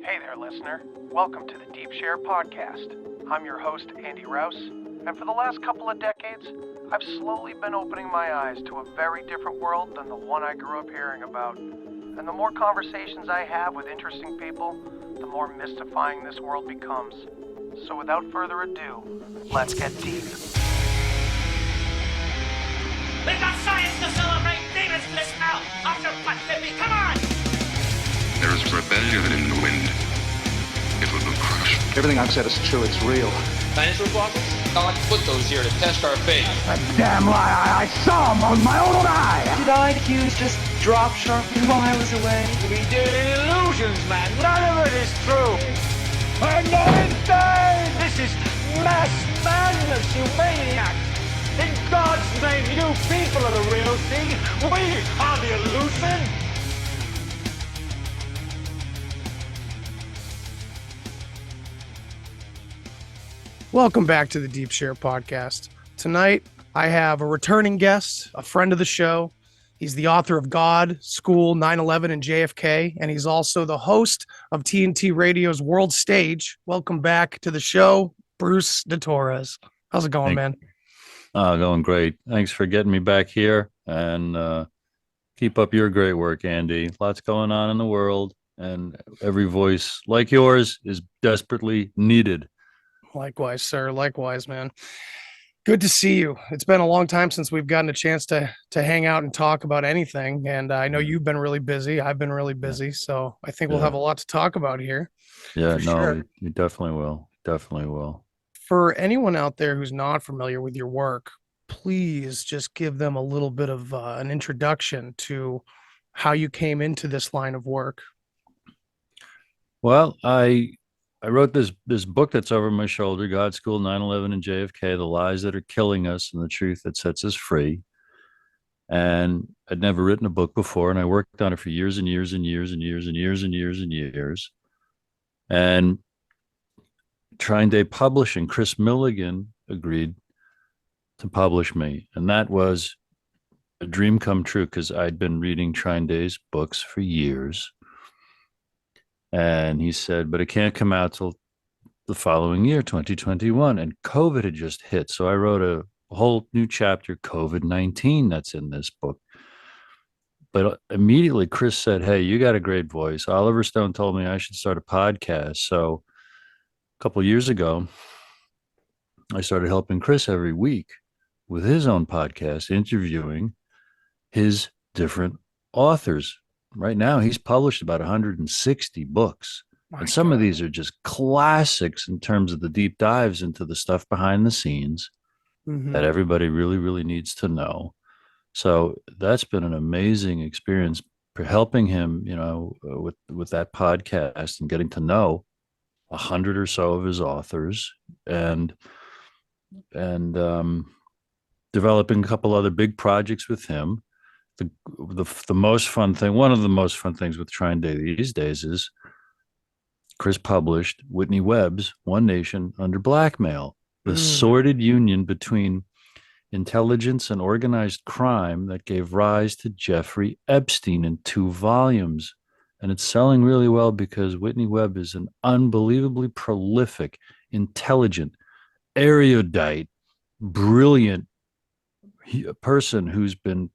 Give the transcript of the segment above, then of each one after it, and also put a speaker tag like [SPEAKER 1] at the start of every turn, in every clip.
[SPEAKER 1] Hey there, listener. Welcome to the Deep Share Podcast. I'm your host, Andy Rouse, and for the last couple of decades, I've slowly been opening my eyes to a very different world than the one I grew up hearing about. And the more conversations I have with interesting people, the more mystifying this world becomes. So without further ado, let's get deep.
[SPEAKER 2] We've got science to celebrate! Demons bliss out! After what, baby? Come on!
[SPEAKER 3] There is rebellion in the wind. It will be crushed.
[SPEAKER 4] Everything I've said is true. It's real.
[SPEAKER 5] Dinosaur fossils? God put those here to test our faith.
[SPEAKER 4] A damn lie. I saw them with my own eye.
[SPEAKER 6] Did IQs just drop sharply while I was away?
[SPEAKER 2] We did illusions, man! None of it is true!
[SPEAKER 4] I'm not insane!
[SPEAKER 2] This is mass madness, you maniacs! In God's name, you people are the real thing! We are the illusion!
[SPEAKER 1] Welcome back to the Deep Share Podcast. Tonight, I have a returning guest, a friend of the show. He's the author of God, School, 9/11, and JFK, and he's also the host of TNT Radio's World Stage. Welcome back to the show, Bruce de Torres. How's it going, man?
[SPEAKER 7] Going great. Thanks for getting me back here, and keep up your great work, Andy. Lots going on in the world, and every voice like yours is desperately needed.
[SPEAKER 1] Likewise, sir. Likewise, man. Good to see you. It's been a long time since we've gotten a chance to hang out and talk about anything. And I know you've been really busy. I've been really busy. So I think we'll have a lot to talk about here.
[SPEAKER 7] Yeah,
[SPEAKER 1] Sure.
[SPEAKER 7] you definitely will. Definitely will.
[SPEAKER 1] For anyone out there who's not familiar with your work, please just give them a little bit of an introduction to how you came into this line of work.
[SPEAKER 7] Well, I wrote this book that's over my shoulder, God, School, 9/11, and JFK, The Lies That Are Killing Us and the Truth That Sets Us Free. And I'd never written a book before, and I worked on it for years and years and years and years and years and years and years. And Trying Day Publishing, Chris Milligan agreed to publish me. And that was a dream come true because I'd been reading Trying Day's books for years. And he said, but it can't come out till the following year, 2021. And COVID had just hit. So I wrote a whole new chapter, COVID-19, that's in this book. But immediately Chris said, hey, you got a great voice. Oliver Stone told me I should start a podcast. So a couple of years ago, I started helping Chris every week with his own podcast, interviewing his different authors. Right now, he's published about 160 books. And some of these are just classics in terms of the deep dives into the stuff behind the scenes that everybody really, really needs to know. So that's been an amazing experience for helping him, with that podcast and getting to know 100 or so of his authors and developing a couple other big projects with him. The most fun thing, one of the most fun things with Trying Day these days is Chris published Whitney Webb's One Nation Under Blackmail, the sordid union between intelligence and organized crime that gave rise to Jeffrey Epstein in 2 volumes. And it's selling really well because Whitney Webb is an unbelievably prolific, intelligent, erudite, brilliant person who's been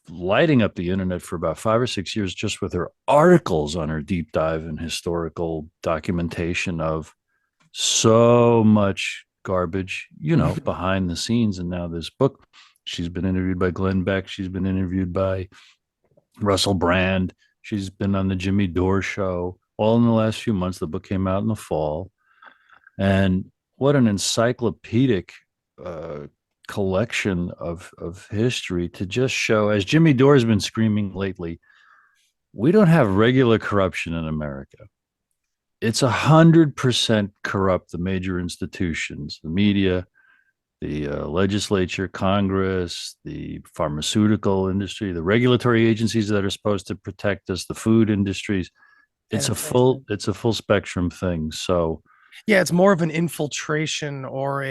[SPEAKER 7] lighting up the internet for about 5 or 6 years just with her articles on her deep dive and historical documentation of so much garbage, behind the scenes. And now this book, she's been interviewed by Glenn Beck. She's been interviewed by Russell Brand. She's been on the Jimmy Dore show all in the last few months. The book came out in the fall. And what an encyclopedic collection of history to just show, as Jimmy Dore has been screaming lately, we don't have regular corruption in America. It's 100% corrupt, the major institutions, the media, the legislature, Congress, the pharmaceutical industry, the regulatory agencies that are supposed to protect us, the food industries. It's a full spectrum thing. So
[SPEAKER 1] yeah, it's more of an infiltration or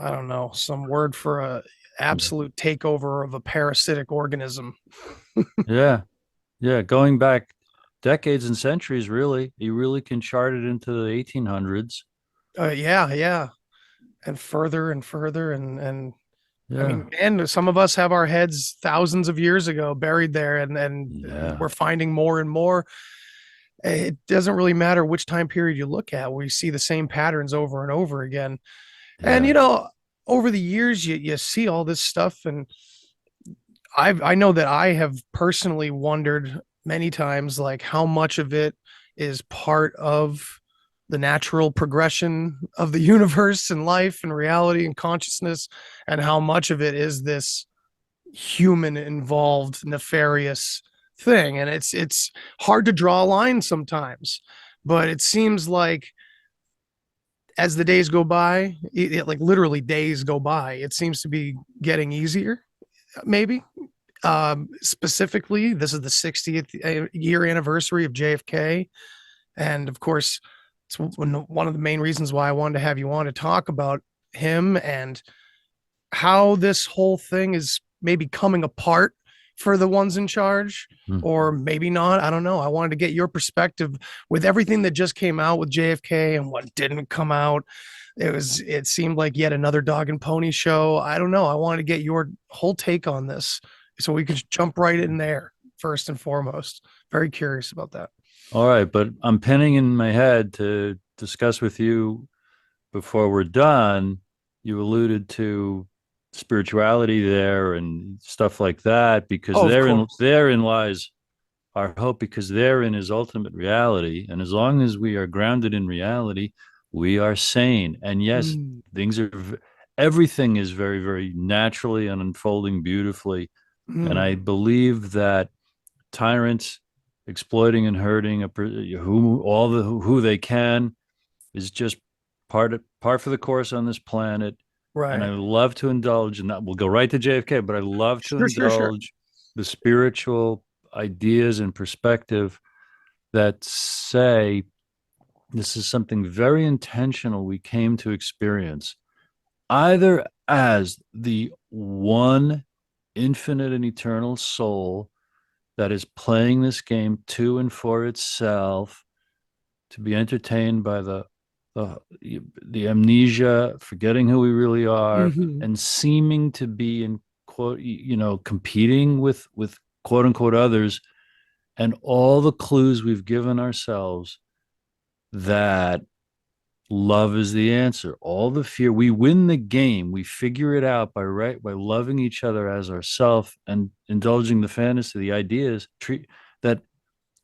[SPEAKER 1] I don't know, some word for a absolute takeover of a parasitic organism.
[SPEAKER 7] Yeah. Going back decades and centuries, really. You really can chart it into the 1800s.
[SPEAKER 1] Yeah. And further and further. And I
[SPEAKER 7] Yeah.
[SPEAKER 1] mean, and some of us have our heads thousands of years ago buried there, and
[SPEAKER 7] Yeah.
[SPEAKER 1] we're finding more and more. It doesn't really matter which time period you look at. We see the same patterns over and over again. And,
[SPEAKER 7] Yeah.
[SPEAKER 1] over the years, you see all this stuff. And I know that I have personally wondered many times, like, how much of it is part of the natural progression of the universe and life and reality and consciousness, and how much of it is this human involved nefarious thing. And it's hard to draw a line sometimes, but it seems like as the days go by, like literally days go by, it seems to be getting easier, maybe. Specifically, this is the 60th year anniversary of JFK. And of course, it's one of the main reasons why I wanted to have you on to talk about him and how this whole thing is maybe coming apart for the ones in charge, or maybe not. I don't know. I wanted to get your perspective with everything that just came out with JFK and what didn't come out. It seemed like yet another dog and pony show. I don't know. I wanted to get your whole take on this so we could jump right in there first and foremost. Very curious about that.
[SPEAKER 7] All right, but I'm pinning in my head to discuss with you before we're done. You alluded to spirituality there and stuff like that, because therein lies our hope, because therein is ultimate reality. And as long as we are grounded in reality, we are sane. And yes, everything is very, very naturally and unfolding beautifully. And I believe that tyrants exploiting and hurting who they can is just par for the course on this planet.
[SPEAKER 1] Right.
[SPEAKER 7] And I love to indulge in that. We'll go right to JFK, but I love to indulge the spiritual ideas and perspective that say this is something very intentional we came to experience, either as the one infinite and eternal soul that is playing this game to and for itself, to be entertained by the amnesia, forgetting who we really are, and seeming to be in quote, competing with quote unquote others, and all the clues we've given ourselves that love is the answer. All the fear, we win the game. We figure it out by loving each other as ourselves and indulging the fantasy, the ideas that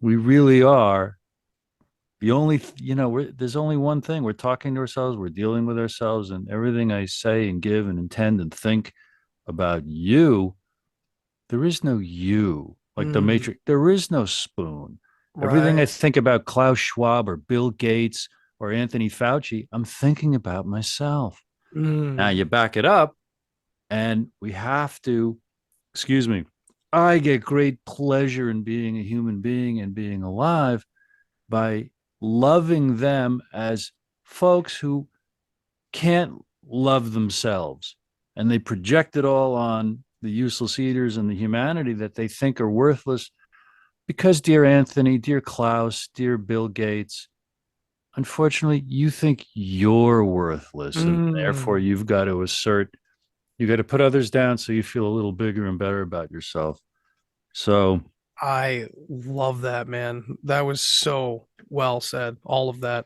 [SPEAKER 7] we really are the only, there's only one thing. We're talking to ourselves, we're dealing with ourselves, and everything I say and give and intend and think about you, there is no you. Like the Matrix, there is no spoon. Right. Everything I think about Klaus Schwab or Bill Gates or Anthony Fauci, I'm thinking about myself. Now you back it up, and we have to, I get great pleasure in being a human being and being alive by loving them as folks who can't love themselves, and they project it all on the useless eaters and the humanity that they think are worthless, because, dear Anthony, dear Klaus, dear Bill Gates, unfortunately, you think you're worthless, and therefore you've got to put others down so you feel a little bigger and better about yourself. So
[SPEAKER 1] I love that, man. That was so well said, all of that.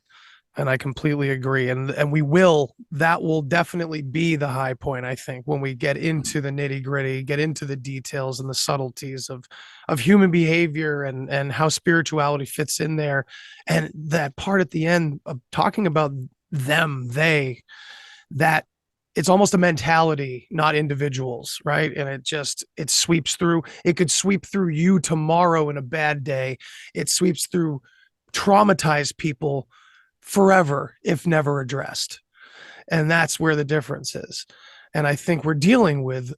[SPEAKER 1] And I completely agree. And that will definitely be the high point, I think, when we get into the nitty gritty, get into the details and the subtleties of human behavior and how spirituality fits in there. And that part at the end of talking about that it's almost a mentality, not individuals, right? And it sweeps through. It could sweep through you tomorrow in a bad day. It sweeps through traumatized people forever if never addressed. And that's where the difference is. And I think we're dealing with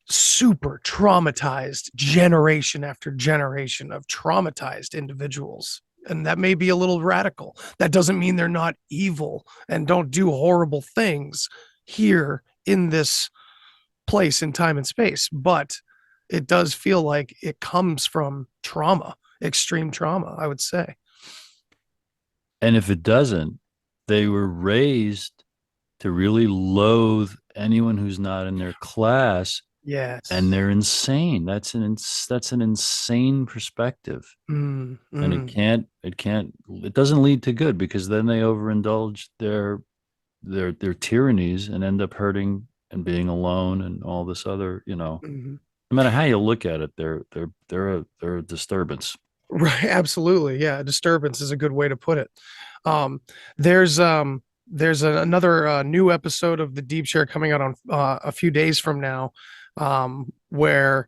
[SPEAKER 1] super traumatized generation after generation of traumatized individuals. And that may be a little radical. That doesn't mean they're not evil and don't do horrible things here in this place in time and space, but it does feel like it comes from trauma
[SPEAKER 8] extreme trauma, I would say.
[SPEAKER 7] And if it doesn't, they were raised to really loathe anyone who's not in their class,
[SPEAKER 8] Yes.
[SPEAKER 7] and they're insane. That's an insane perspective. And it doesn't lead to good, because then they overindulge their tyrannies and end up hurting and being alone and all this other, no matter how you look at it, they're a disturbance.
[SPEAKER 8] Right. Absolutely. Yeah. Disturbance is a good way to put it. There's another new episode of the Deep Share coming out on a few days from now, or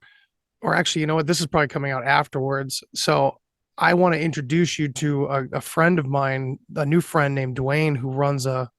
[SPEAKER 8] actually, you know what? This is probably coming out afterwards. So I want to introduce you to a friend of mine, a new friend named Dwayne, who runs a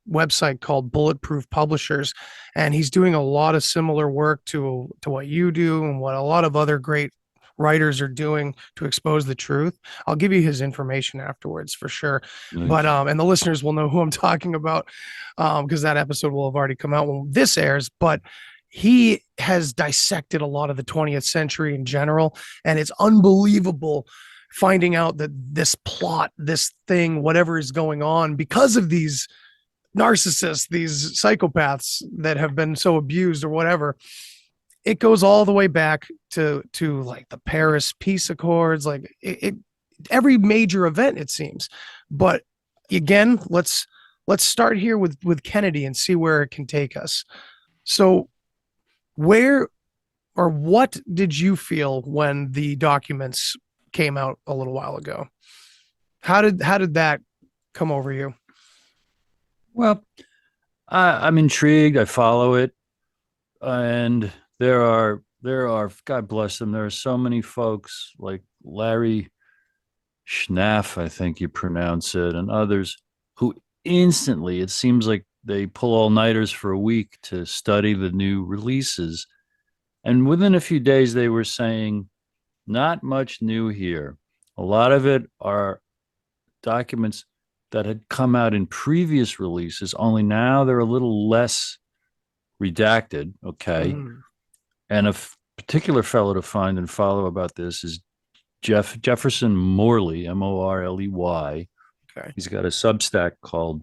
[SPEAKER 8] website called Bulletproof Publishers, and he's doing a lot of similar work to what you do and what a lot of other great writers are doing to expose the truth. I'll give you his information afterwards for sure.
[SPEAKER 7] Nice.
[SPEAKER 8] But and the listeners will know who I'm talking about, because that episode will have already come out when this airs. But he has dissected a lot of the 20th century in general, and it's unbelievable finding out that this plot, this thing, whatever is going on because of these narcissists, these psychopaths that have been so abused or whatever, it goes all the way back to like the Paris Peace Accords, like every major event, it seems. But again, let's start here with Kennedy and see where it can take us. So where or what did you feel when the documents came out a little while ago? How did that come over you?
[SPEAKER 7] Well, I'm intrigued. I follow it, and there are God bless them. There are so many folks like Larry Schnaff, I think you pronounce it, and others who instantly, it seems like they pull all-nighters for a week to study the new releases. And within a few days, they were saying, not much new here. A lot of it are documents that had come out in previous releases, only now they're a little less redacted. Okay. And a particular fellow to find and follow about this is Jefferson Morley, Morley.
[SPEAKER 8] Okay.
[SPEAKER 7] He's got a Substack called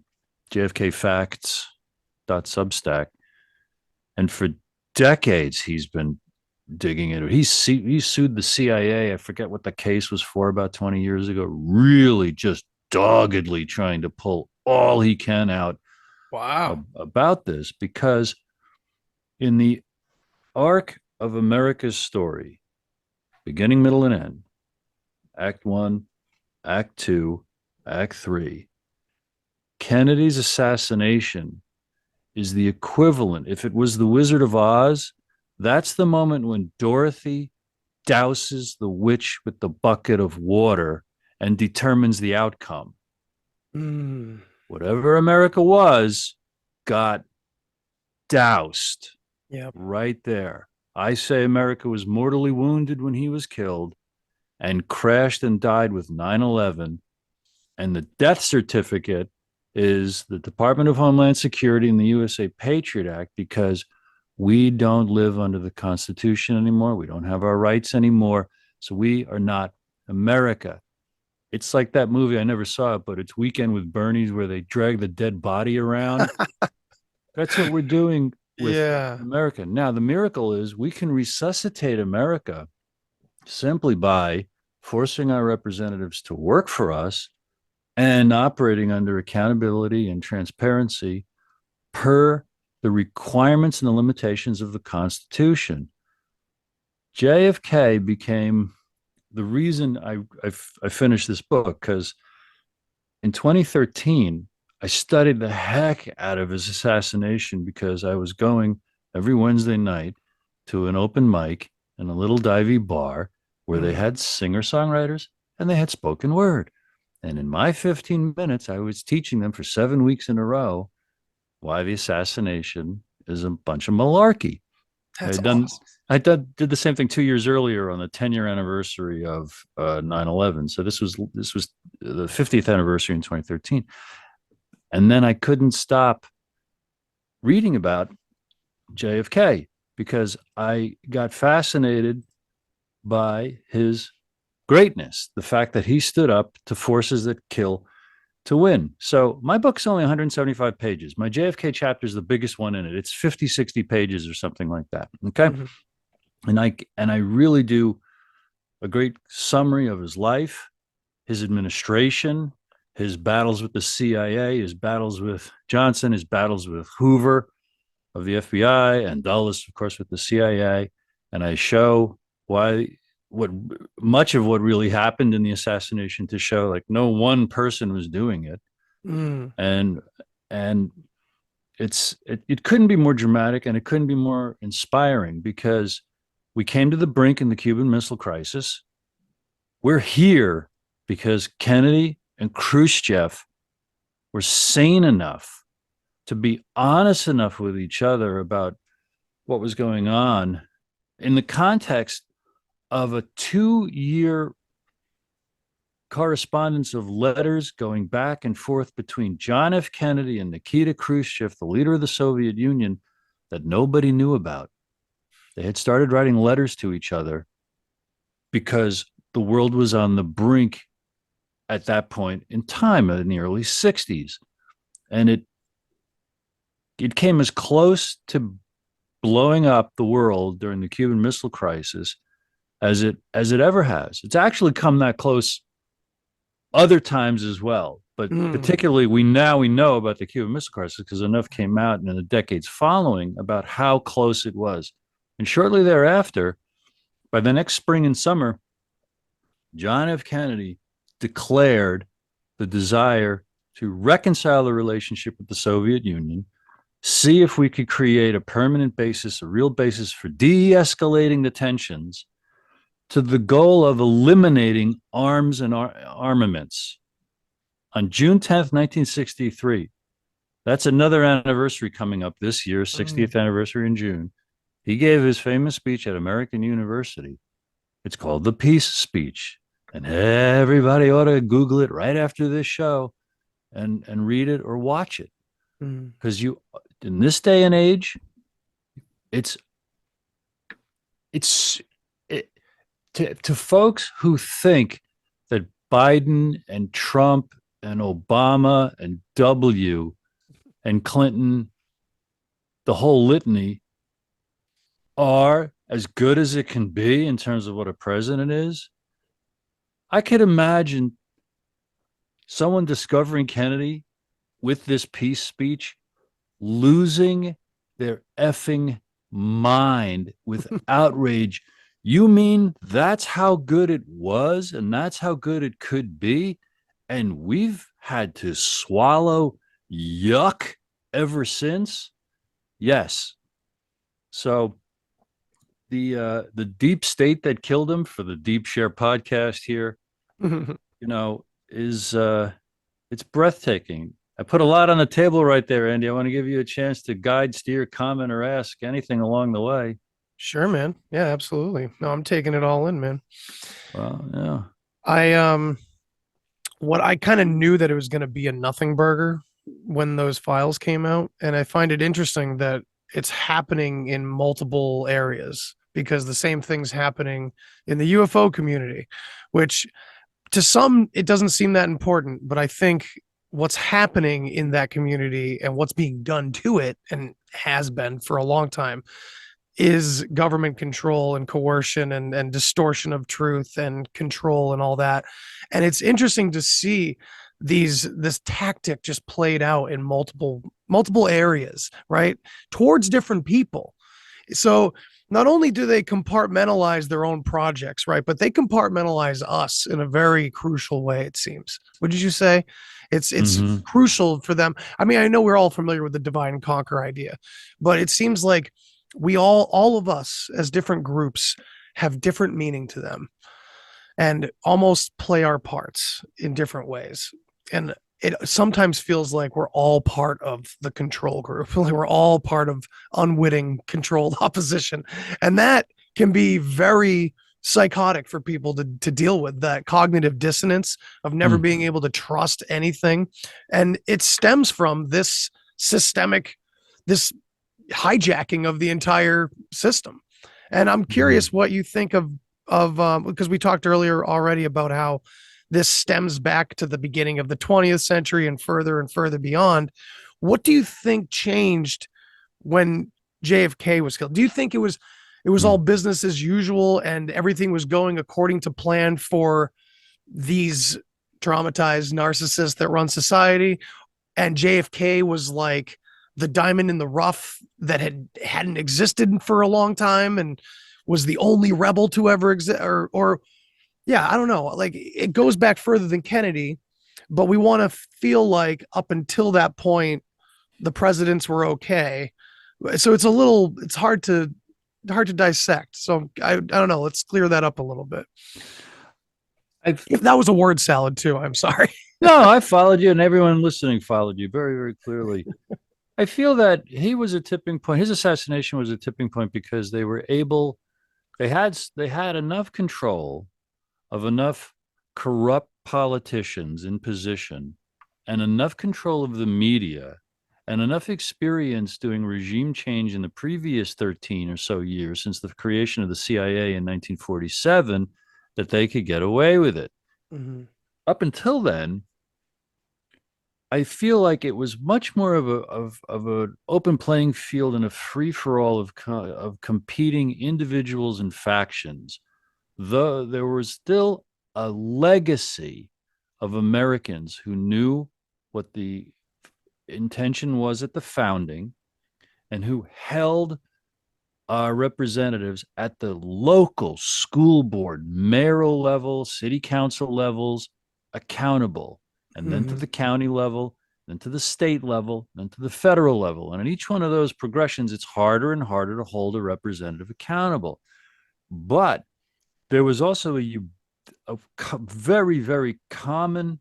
[SPEAKER 7] JFKFacts.substack. And for decades, he's been digging into it. He sued the CIA. I forget what the case was for, about 20 years ago, really just doggedly trying to pull all he can out about this, because in the arc of America's story, beginning, middle, and end, Act 1, Act 2, Act 3, Kennedy's assassination is the equivalent. If it was the Wizard of Oz, that's the moment when Dorothy douses the witch with the bucket of water and determines the outcome. Whatever America was got doused.
[SPEAKER 8] Yep.
[SPEAKER 7] Right there. I say America was mortally wounded when he was killed and crashed and died with 9/11. And the death certificate is the Department of Homeland Security and the USA Patriot Act, because we don't live under the Constitution anymore. We don't have our rights anymore. So we are not America. It's like that movie. I never saw it, but it's Weekend with Bernie's, where they drag the dead body around. That's what we're doing with America. Now, the miracle is we can resuscitate America simply by forcing our representatives to work for us and operating under accountability and transparency per the requirements and the limitations of the Constitution. JFK became the reason I finished this book, because in 2013, I studied the heck out of his assassination, because I was going every Wednesday night to an open mic in a little divey bar where they had singer-songwriters and they had spoken word. And in my 15 minutes, I was teaching them for 7 weeks in a row why the assassination is a bunch of malarkey.
[SPEAKER 8] Awesome.
[SPEAKER 7] I did the same thing 2 years earlier on the 10-year anniversary of 9/11. So this was the 50th anniversary in 2013. And then I couldn't stop reading about JFK because I got fascinated by his greatness, the fact that he stood up to forces that kill to win. So my book's only 175 pages. My JFK chapter is the biggest one in it. It's 50, 60 pages or something like that. Okay. And I really do a great summary of his life, his administration, his battles with the CIA, his battles with Johnson, his battles with Hoover of the FBI, and Dulles, of course, with the CIA. And I show what much of what really happened in the assassination, to show like no one person was doing it. And it couldn't be more dramatic, and it couldn't be more inspiring, because we came to the brink in the Cuban Missile Crisis. We're here because Kennedy and Khrushchev were sane enough to be honest enough with each other about what was going on in the context of a 2-year correspondence of letters going back and forth between John F. Kennedy and Nikita Khrushchev, the leader of the Soviet Union, that nobody knew about. They had started writing letters to each other because the world was on the brink at that point in time, in the early 60s. And it came as close to blowing up the world during the Cuban Missile Crisis as it ever has. It's actually come that close other times as well, but particularly we know about the Cuban Missile Crisis because enough came out in the decades following about how close it was. And shortly thereafter, by the next spring and summer, John F. Kennedy declared the desire to reconcile the relationship with the Soviet Union, see if we could create a permanent basis, a real basis for de-escalating the tensions, to the goal of eliminating arms and armaments. On June 10th, 1963, that's another anniversary coming up this year, 60th anniversary in June, he gave his famous speech at American University. It's called the Peace Speech. And everybody ought to Google it right after this show and read it or watch it. Because in this day and age, to folks who think that Biden and Trump and Obama and W and Clinton, the whole litany, are as good as it can be in terms of what a president is, I could imagine someone discovering Kennedy with this peace speech losing their effing mind with outrage. You mean that's how good it was and that's how good it could be? And we've had to swallow yuck ever since? Yes. So the deep state that killed him, for the Deep Share podcast here, is it's breathtaking. I put a lot on the table right there, Andy. I want to give you a chance to guide, steer, comment, or ask anything along the way.
[SPEAKER 8] Sure, man. Yeah, absolutely. No, I'm taking it all in, man.
[SPEAKER 7] Well, yeah.
[SPEAKER 8] What I kind of knew that it was going to be a nothing burger when those files came out. And I find it interesting that it's happening in multiple areas, because the same thing's happening in the UFO community, which to some, it doesn't seem that important, but I think what's happening in that community and what's being done to it, and has been for a long time, is government control and coercion and distortion of truth and control and all that. And it's interesting to see this tactic just played out in multiple areas, right, towards different people. So not only do they compartmentalize their own projects, right, but they compartmentalize us in a very crucial way, it seems. What did you say? It's crucial for them. I mean, I know we're all familiar with the divide and conquer idea, but it seems like we all of us as different groups have different meaning to them and almost play our parts in different ways. And it sometimes feels like we're all part of the control group. Like we're all part of unwitting controlled opposition. And that can be very psychotic for people to deal with, that cognitive dissonance of never being able to trust anything. And it stems from this systemic, this hijacking of the entire system. And I'm curious what you think of of because we talked earlier already about how this stems back to the beginning of the 20th century and further beyond. What do you think changed when JFK was killed? Do you think it was all business as usual and everything was going according to plan for these traumatized narcissists that run society, and JFK was like the diamond in the rough that hadn't existed for a long time and was the only rebel to ever exist? Or yeah, I don't know. Like, it goes back further than Kennedy, but we want to feel like up until that point the presidents were okay. So it's hard to dissect. So I don't know. Let's clear that up a little bit. If that was a word salad too, I'm sorry.
[SPEAKER 7] No, I followed you, and everyone listening followed you very, very clearly. I feel that he was a tipping point. His assassination was a tipping point because they were able, they had enough control of enough corrupt politicians in position, and enough control of the media, and enough experience doing regime change in the previous 13 or so years since the creation of the CIA in 1947, that they could get away with it.
[SPEAKER 8] Mm-hmm.
[SPEAKER 7] Up until then, I feel like it was much more of an open playing field and a free for all of competing individuals and factions. Though there was still a legacy of Americans who knew what the intention was at the founding, and who held our representatives at the local school board, mayoral level, city council levels accountable, and then to the county level, then to the state level, then to the federal level. And in each one of those progressions, it's harder and harder to hold a representative accountable. But there was also a very, very common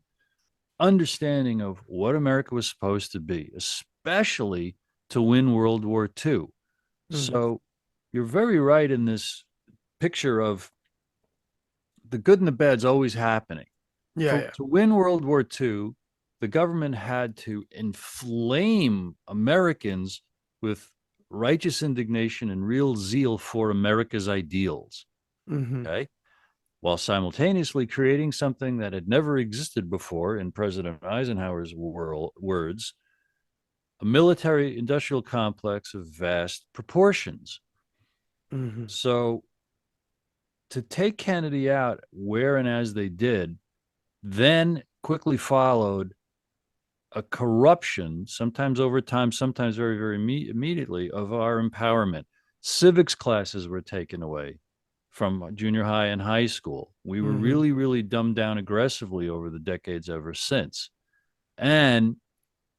[SPEAKER 7] understanding of what America was supposed to be, especially to win World War II. So you're very right in this picture of the good and the bad's always happening. To win World War II, the government had to inflame Americans with righteous indignation and real zeal for America's ideals. Okay. While simultaneously creating something that had never existed before, in President Eisenhower's words, a military industrial complex of vast proportions. So to take Kennedy out where and as they did, then quickly followed a corruption, sometimes over time, sometimes very, very immediately, of our empowerment. Civics classes were taken away from junior high and high school. We were really, really dumbed down aggressively over the decades ever since. And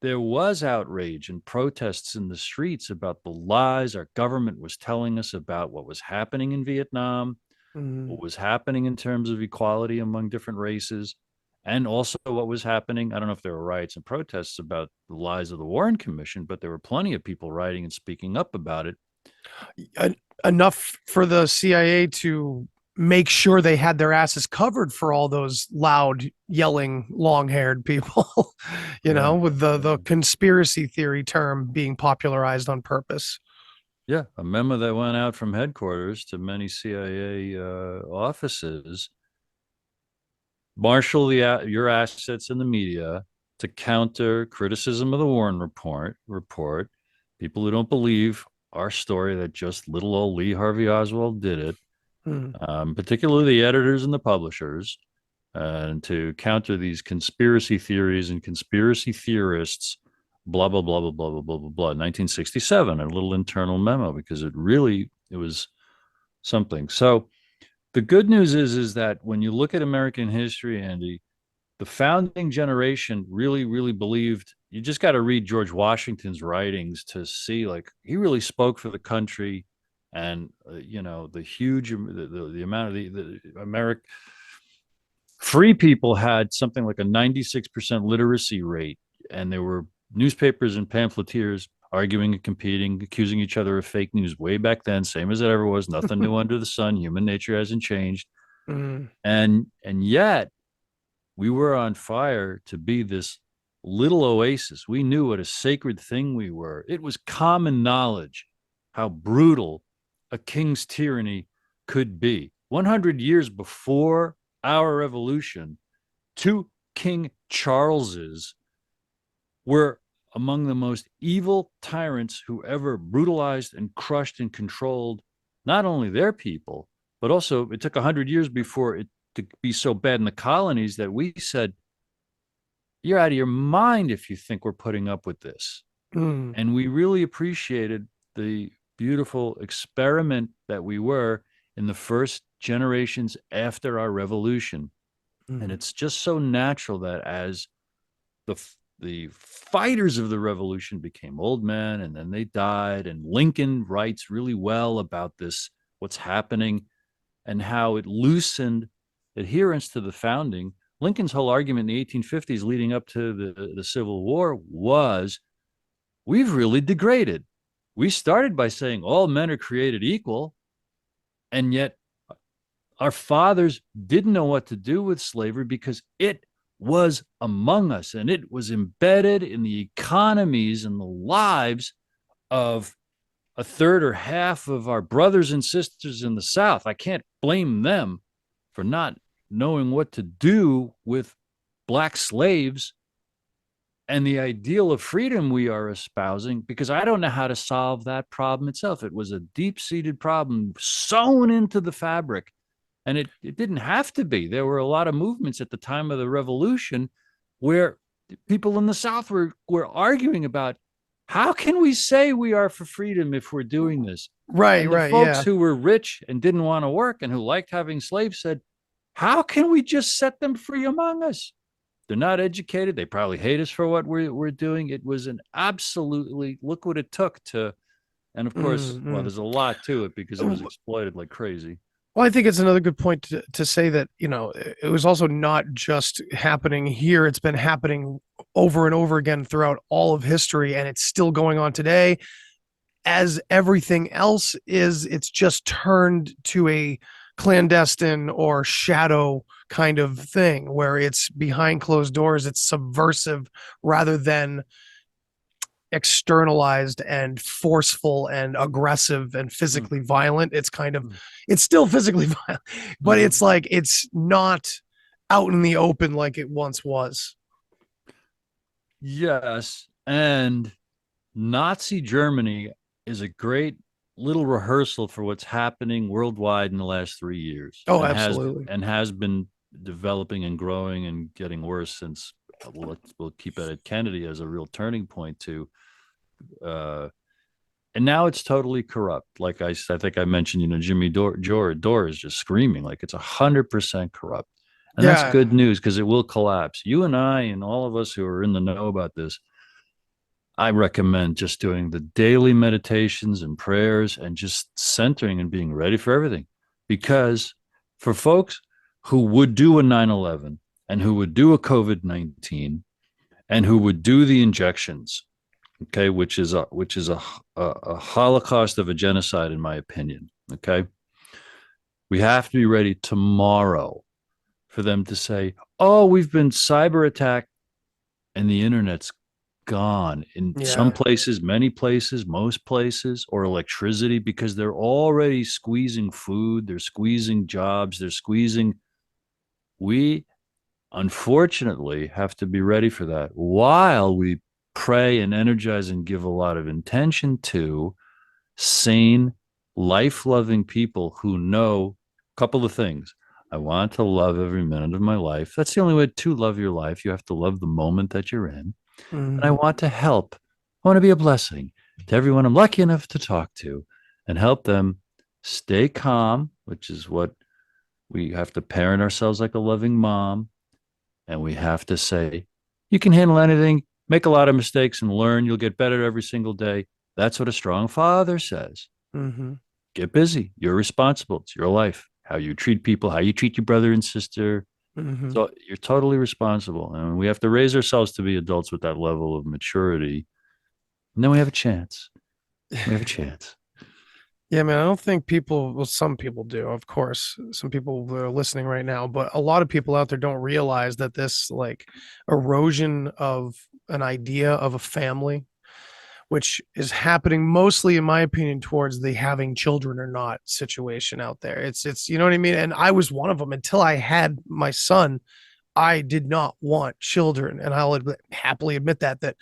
[SPEAKER 7] there was outrage and protests in the streets about the lies our government was telling us about what was happening in Vietnam, what was happening in terms of equality among different races, and also what was happening. I don't know if there were riots and protests about the lies of the Warren Commission, but there were plenty of people writing and speaking up about it.
[SPEAKER 8] Enough for the CIA to make sure they had their asses covered for all those loud, yelling, long-haired people, with the conspiracy theory term being popularized on purpose.
[SPEAKER 7] Yeah, a memo that went out from headquarters to many CIA offices: marshal your assets in the media to counter criticism of the Warren report. People who don't believe our story that just little old Lee Harvey Oswald did it, particularly the editors and the publishers, and to counter these conspiracy theories and conspiracy theorists, blah, blah, blah, blah, blah, blah, blah, blah, blah. 1967, a little internal memo, because it was something. So the good news is that when you look at American history, Andy, the founding generation really, really believed. You just got to read George Washington's writings to see, like, he really spoke for the country, and the huge the amount of the American free people had something like a 96% literacy rate, and there were newspapers and pamphleteers arguing and competing, accusing each other of fake news way back then, same as it ever was. Nothing new under the sun. Human nature hasn't changed. And yet we were on fire to be this little oasis. We knew what a sacred thing we were. It was common knowledge how brutal a king's tyranny could be. 100 years before our revolution, two King Charleses were among the most evil tyrants who ever brutalized and crushed and controlled not only their people, but also it took 100 years before it to be so bad in the colonies that we said, you're out of your mind if you think we're putting up with this. And we really appreciated the beautiful experiment that we were in the first generations after our revolution. And it's just so natural that as the fighters of the revolution became old men and then they died, and Lincoln writes really well about this, what's happening and how it loosened adherence to the founding. Lincoln's whole argument in the 1850s leading up to the Civil War was, we've really degraded. We started by saying all men are created equal, and yet our fathers didn't know what to do with slavery because it was among us and it was embedded in the economies and the lives of a third or half of our brothers and sisters in the South. I can't blame them for not knowing what to do with black slaves and the ideal of freedom we are espousing, because I don't know how to solve that problem itself. It was a deep-seated problem sewn into the fabric, and it didn't have to be. There were a lot of movements at the time of the revolution where people in the South were arguing about, how can we say we are for freedom if we're doing this?
[SPEAKER 8] Right,
[SPEAKER 7] and the
[SPEAKER 8] right.
[SPEAKER 7] folks who were rich and didn't want to work and who liked having slaves said, how can we just set them free among us? They're not educated. They probably hate us for what we're doing. It was an absolutely, look what it took to, and of course, well, there's a lot to it because it was exploited like crazy.
[SPEAKER 8] Well, I think it's another good point to say that, you know, it was also not just happening here. It's been happening over and over again throughout all of history, and it's still going on today. As everything else is, it's just turned to a clandestine or shadow kind of thing where it's behind closed doors. It's subversive rather than externalized and forceful and aggressive and physically violent. It's kind of, it's still physically violent, but it's like, it's not out in the open like it once was.
[SPEAKER 7] Yes. And Nazi Germany is a great little rehearsal for what's happening worldwide in the last 3 years.
[SPEAKER 8] Oh, absolutely.
[SPEAKER 7] And has been developing and growing and getting worse since we'll keep it at Kennedy as a real turning point to, and now it's totally corrupt. Like I think I mentioned, you know, Jimmy Dore is just screaming like it's 100% corrupt. And that's good news because it will collapse. You and I and all of us who are in the know about this, I recommend just doing the daily meditations and prayers and just centering and being ready for everything. Because for folks who would do a 9/11 and who would do a COVID-19 and who would do the injections, okay, which is a holocaust of a genocide, in my opinion, okay, we have to be ready tomorrow for them to say, oh, we've been cyber attacked and the internet's gone in some places, many places, most places, or electricity, because they're already squeezing food, they're squeezing jobs, they're squeezing. We unfortunately have to be ready for that while we pray and energize and give a lot of intention to sane, life-loving people who know a couple of things. I want to love every minute of my life. That's the only way to love your life. You have to love the moment that you're in. And I want to help. I want to be a blessing to everyone I'm lucky enough to talk to and help them stay calm, which is what we have to parent ourselves like a loving mom. And we have to say, you can handle anything, make a lot of mistakes and learn. You'll get better every single day. That's what a strong father says. Get busy. You're responsible. It's your life. How you treat people, how you treat your brother and sister. So you're totally responsible. And we have to raise ourselves to be adults with that level of maturity. And then we have a chance. We have a chance.
[SPEAKER 8] Yeah, man, I don't think people, well, some people do, of course, some people that are listening right now, but a lot of people out there don't realize that this like erosion of an idea of a family, which is happening mostly, in my opinion, towards the having children or not situation out there. It's you know what I mean? And I was one of them until I had my son. I did not want children, and I'll happily admit that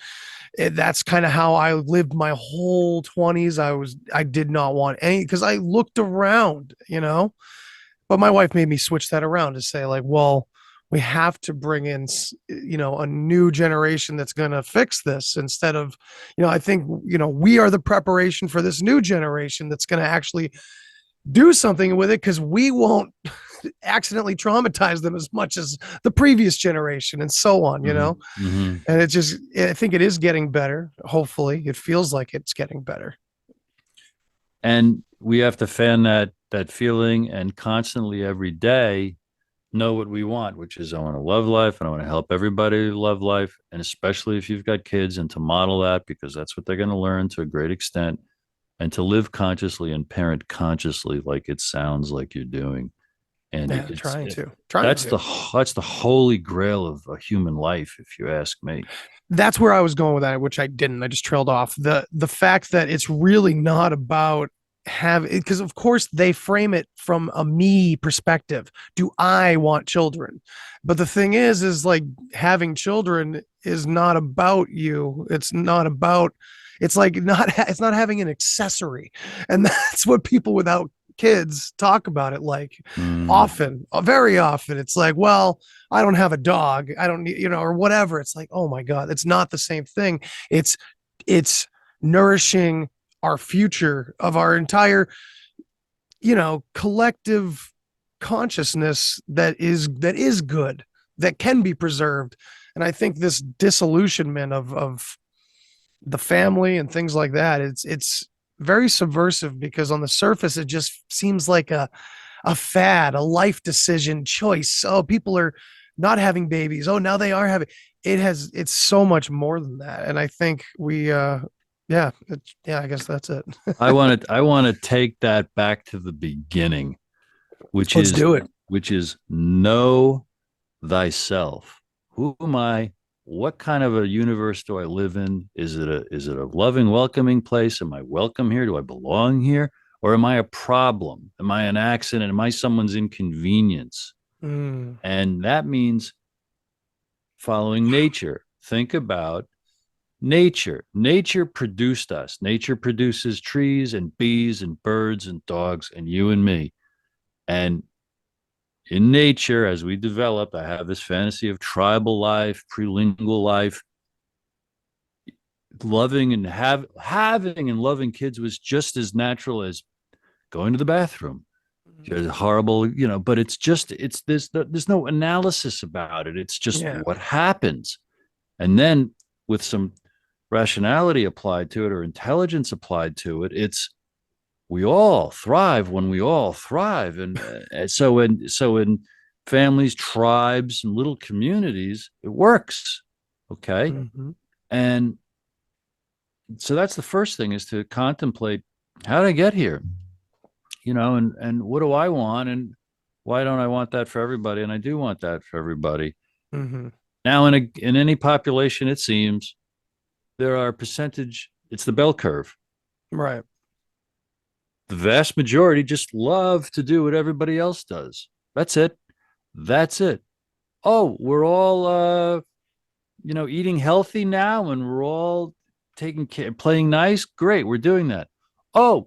[SPEAKER 8] that's kind of how I lived my whole 20s. I did not want any, because I looked around, but my wife made me switch that around to say, like, well, we have to bring in, a new generation that's going to fix this, instead of, I think, we are the preparation for this new generation that's going to actually do something with it, because we won't accidentally traumatize them as much as the previous generation, and so on,
[SPEAKER 7] Mm-hmm.
[SPEAKER 8] and I think it is getting better. Hopefully it feels like it's getting better.
[SPEAKER 7] And we have to fan that feeling, and constantly every day know what we want, which is, I want to love life and I want to help everybody love life. And especially if you've got kids, and to model that, because that's what they're going to learn to a great extent, and to live consciously and parent consciously, like it sounds like you're doing. And that's the holy grail of a human life, if you ask me.
[SPEAKER 8] That's where I was going with that, which I didn't. I just trailed off. The fact that it's really not about because of course they frame it from a me perspective. Do I want children? But the thing is like, having children is not about you. It's not having an accessory. And that's what people without kids talk about it like often, very often. It's like, well, I don't have a dog, I don't need, or whatever. It's like, oh my God, it's not the same thing. It's nourishing our future of our entire, collective consciousness that is good, that can be preserved. And I think this disillusionment of the family and things like that, it's very subversive, because on the surface it just seems like a fad, a life decision choice. Oh, people are not having babies. Oh, now they are having. It's so much more than that. And I think I guess that's it.
[SPEAKER 7] I want to take that back to the beginning, which is know thyself. Who am I? What kind of a universe do I live in? Is it a loving, welcoming place? Am I welcome here? Do I belong here? Or am I a problem? Am I an accident? Am I someone's inconvenience? And that means following nature. Think about nature. Nature produced us. Nature produces trees and bees and birds and dogs and you and me. And in nature, as we develop, I have this fantasy of tribal life, prelingual life. Loving and having and loving kids was just as natural as going to the bathroom. It's horrible, but there's no analysis about it. It's just what happens. And then with some rationality applied to it, or intelligence applied to it, we all thrive when we all thrive. And so in families, tribes, and little communities, it works. Okay. Mm-hmm. And so that's the first thing, is to contemplate, how did I get here? And what do I want? And why don't I want that for everybody? And I do want that for everybody. Mm-hmm. Now, in any population, it seems there are it's the bell curve.
[SPEAKER 8] Right.
[SPEAKER 7] The vast majority just love to do what everybody else does. That's it. Oh, we're all, eating healthy now, and we're all taking care, playing nice. Great. We're doing that. Oh,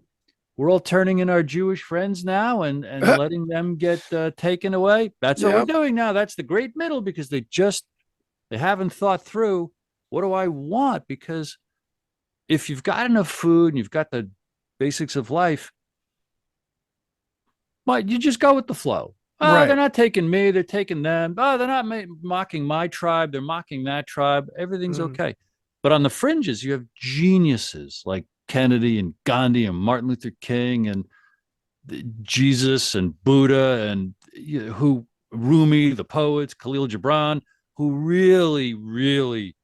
[SPEAKER 7] we're all turning in our Jewish friends now and letting them get taken away. That's what we're doing now. That's the great middle, because they haven't thought through, what do I want? Because if you've got enough food and you've got the basics of life, but you just go with the flow. Oh, right. They're not taking me, they're taking them. Oh, they're not mocking my tribe, they're mocking that tribe. Everything's okay. But on the fringes, you have geniuses like Kennedy and Gandhi and Martin Luther King and Jesus and Buddha and Rumi, the poets, Khalil Gibran, who really, really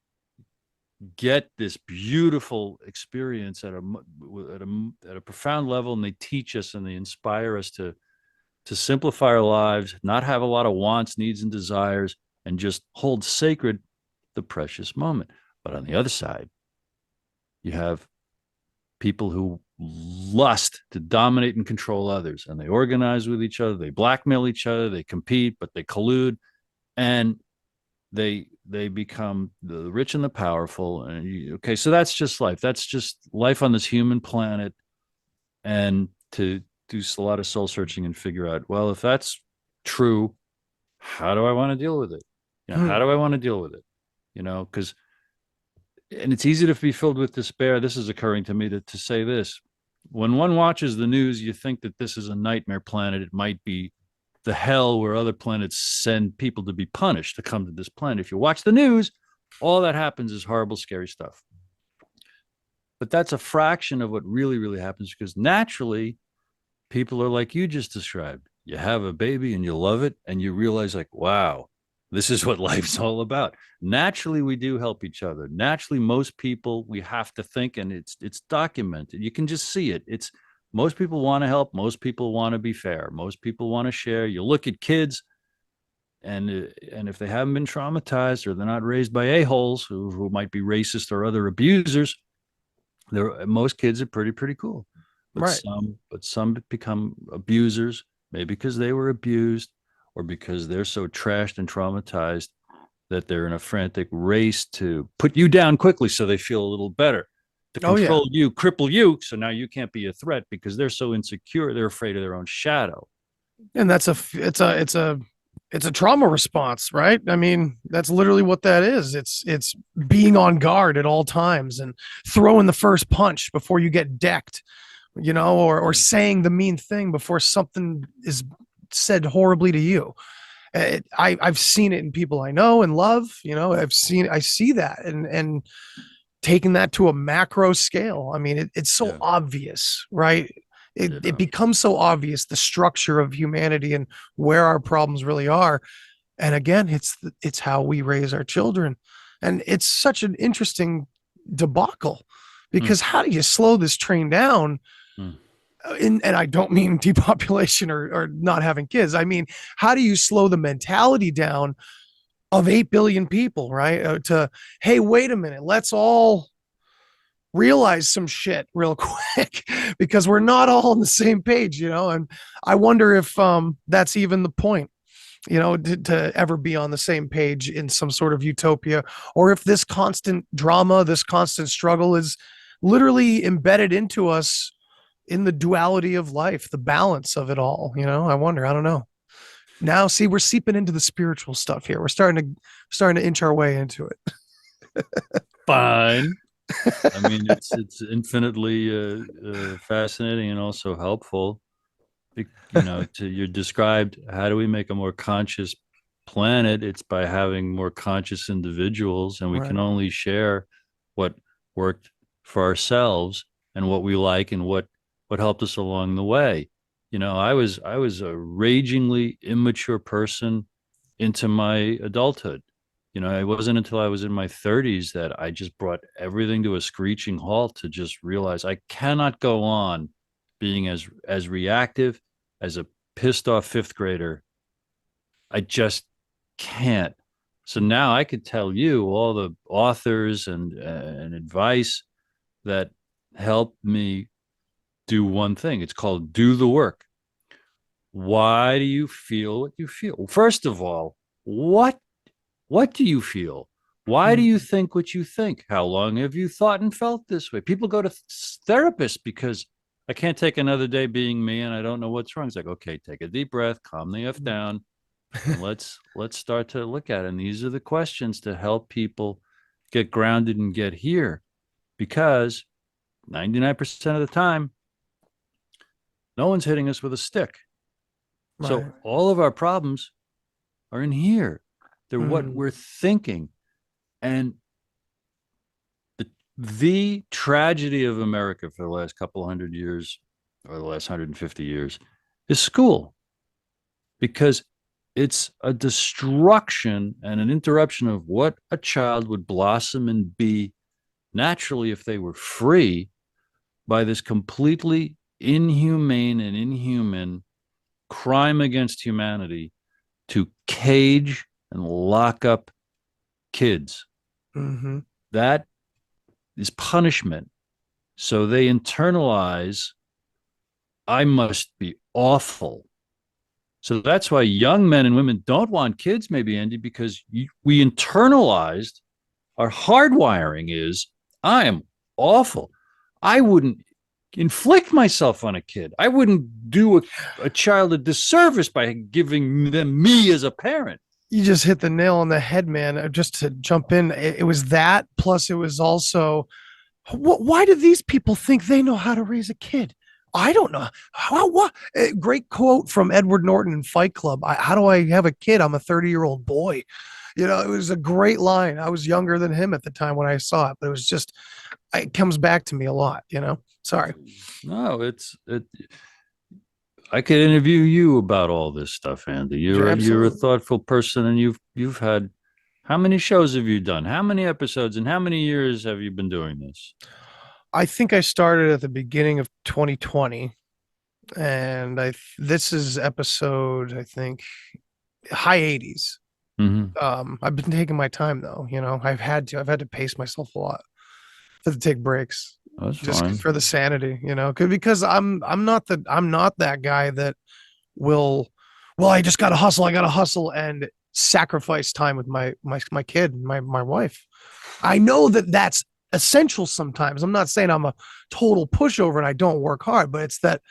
[SPEAKER 7] get this beautiful experience at a profound level, and they teach us and they inspire us to simplify our lives, not have a lot of wants, needs, and desires, and just hold sacred the precious moment. But on the other side, You have people who lust to dominate and control others, and they organize with each other, they blackmail each other, they compete, but they collude, and they become the rich and the powerful. And okay, so that's just life on this human planet. And to do a lot of soul searching and figure out, well, if that's true, how do I want to deal with it? How do I want to deal with it? Because, and it's easy to be filled with despair. This is occurring to me to say this. When one watches the news, you think that this is a nightmare planet. It might be the hell where other planets send people to be punished to come to this planet. If you watch the news, all that happens is horrible, scary stuff. But that's a fraction of what really, really happens, because naturally, people are like you just described. You have a baby and you love it, and you realize, like, wow, this is what life's all about. Naturally, we do help each other. Naturally, most people, we have to think, and it's documented. You can just see it. It's most people want to help. Most people want to be fair. Most people want to share. You look at kids, and if they haven't been traumatized, or they're not raised by a-holes who might be racist or other abusers, most kids are pretty cool. But
[SPEAKER 8] Right.
[SPEAKER 7] some become abusers, maybe because they were abused, or because they're so trashed and traumatized that they're in a frantic race to put you down quickly so they feel a little better, to control you, cripple you, so now you can't be a threat because they're so insecure, they're afraid of their own shadow.
[SPEAKER 8] And it's a trauma response, right? I mean, that's literally what that is. It's being on guard at all times and throwing the first punch before you get decked, or saying the mean thing before something is said horribly to you. I've seen it in people I know and love. I see that, and taking that to a macro scale. I mean, it's so obvious, right? It becomes so obvious, the structure of humanity and where our problems really are. And again, it's how we raise our children. And it's such an interesting debacle, because how do you slow this train down? And I don't mean depopulation or not having kids. I mean, how do you slow the mentality down of 8 billion people, right? Hey, wait a minute, let's all realize some shit real quick, because we're not all on the same page, and I wonder if that's even the point, to ever be on the same page in some sort of utopia, or if this constant drama, this constant struggle is literally embedded into us in the duality of life, the balance of it all. I wonder. I don't know. Now, see, we're seeping into the spiritual stuff here. We're starting to inch our way into it.
[SPEAKER 7] Fine. I mean, it's infinitely fascinating and also helpful. You described, how do we make a more conscious planet? It's by having more conscious individuals, and we can only share what worked for ourselves and what we like and what helped us along the way. I was a ragingly immature person into my adulthood. It wasn't until I was in my 30s that I just brought everything to a screeching halt, to just realize I cannot go on being as reactive as a pissed off fifth grader. I just can't. So now I could tell you all the authors and advice that helped me do one thing. It's called do the work. Why do you feel what you feel? First of all, what do you feel? Why do you think what you think? How long have you thought and felt this way? People go to therapists because I can't take another day being me and I don't know what's wrong. It's like, okay, take a deep breath, calm the F down, and let's start to look at it. And these are the questions to help people get grounded and get here, because 99% of the time, no one's hitting us with a stick. Right. So all of our problems are in here. They're what we're thinking. And the tragedy of America for the last couple of hundred years, or the last 150 years, is school. Because it's a destruction and an interruption of what a child would blossom and be naturally if they were free, by this completely inhumane and inhuman crime against humanity to cage and lock up kids. That is punishment. So they internalize, I must be awful. So that's why young men and women don't want kids, maybe, Andy, because we internalized, our hardwiring is, I am awful. I wouldn't inflict myself on a kid. I wouldn't do a child a disservice by giving them me as a parent.
[SPEAKER 8] You just hit the nail on the head, man. Just to jump in, it was that, plus it was also, why do these people think they know how to raise a kid? I don't know. What? Great quote from Edward Norton in Fight Club. How do I have a kid? I'm a 30-year-old boy. It was a great line. I was younger than him at the time when I saw it, but it was just, it comes back to me a lot, Sorry.
[SPEAKER 7] No, I could interview you about all this stuff, Andy. You're a thoughtful person, and you've had, how many shows have you done? How many episodes and how many years have you been doing this?
[SPEAKER 8] I think I started at the beginning of 2020, and this is episode, I think, high 80s.
[SPEAKER 7] Mm-hmm.
[SPEAKER 8] I've been taking my time though. I've had to pace myself a lot. I have to take breaks.
[SPEAKER 7] That's
[SPEAKER 8] just
[SPEAKER 7] fine.
[SPEAKER 8] for the sanity, because I'm not that guy that will, well, I just gotta hustle and sacrifice time with my kid and my wife. I know that that's essential sometimes. I'm not saying I'm a total pushover and I don't work hard, but it's that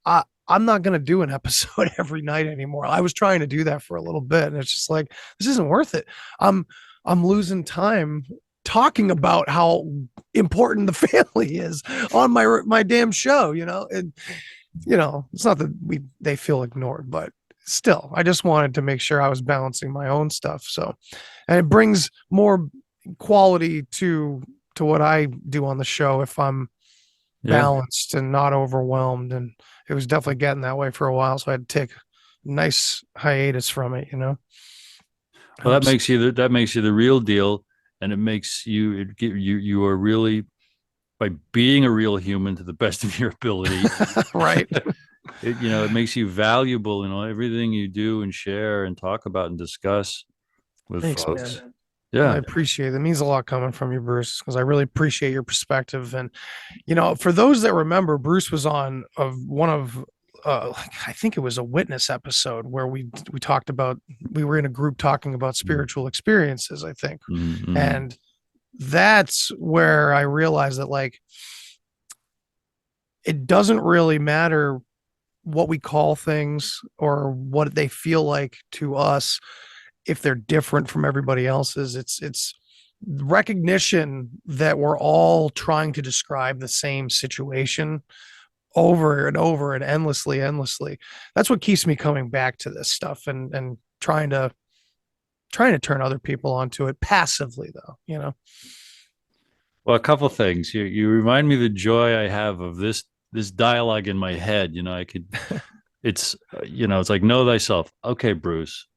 [SPEAKER 8] I'm not going to do an episode every night anymore. I was trying to do that for a little bit, and it's just like, this isn't worth it. I'm losing time talking about how important the family is on my damn show, and it's not that they feel ignored, but still, I just wanted to make sure I was balancing my own stuff. So, and it brings more quality to what I do on the show if I'm balanced and not overwhelmed. And it was definitely getting that way for a while, so I had to take a nice hiatus from it.
[SPEAKER 7] Well, that makes you the real deal, and it makes you you are really, by being a real human to the best of your ability,
[SPEAKER 8] right?
[SPEAKER 7] It makes you valuable in everything you do and share and talk about and discuss with folks.
[SPEAKER 8] Man.
[SPEAKER 7] Yeah,
[SPEAKER 8] I appreciate it. It means a lot coming from you, Bruce, because I really appreciate your perspective. And for those that remember, Bruce was on one of I think it was a witness episode where we talked about, we were in a group talking about spiritual experiences, I think.
[SPEAKER 7] Mm-hmm.
[SPEAKER 8] And that's where I realized that it doesn't really matter what we call things or what they feel like to us if they're different from everybody else's. It's recognition that we're all trying to describe the same situation over and over and endlessly. That's what keeps me coming back to this stuff and trying to turn other people onto it passively, though.
[SPEAKER 7] Well, a couple of things. You remind me of the joy I have of this dialogue in my head. I could, it's like, know thyself. Okay, Bruce,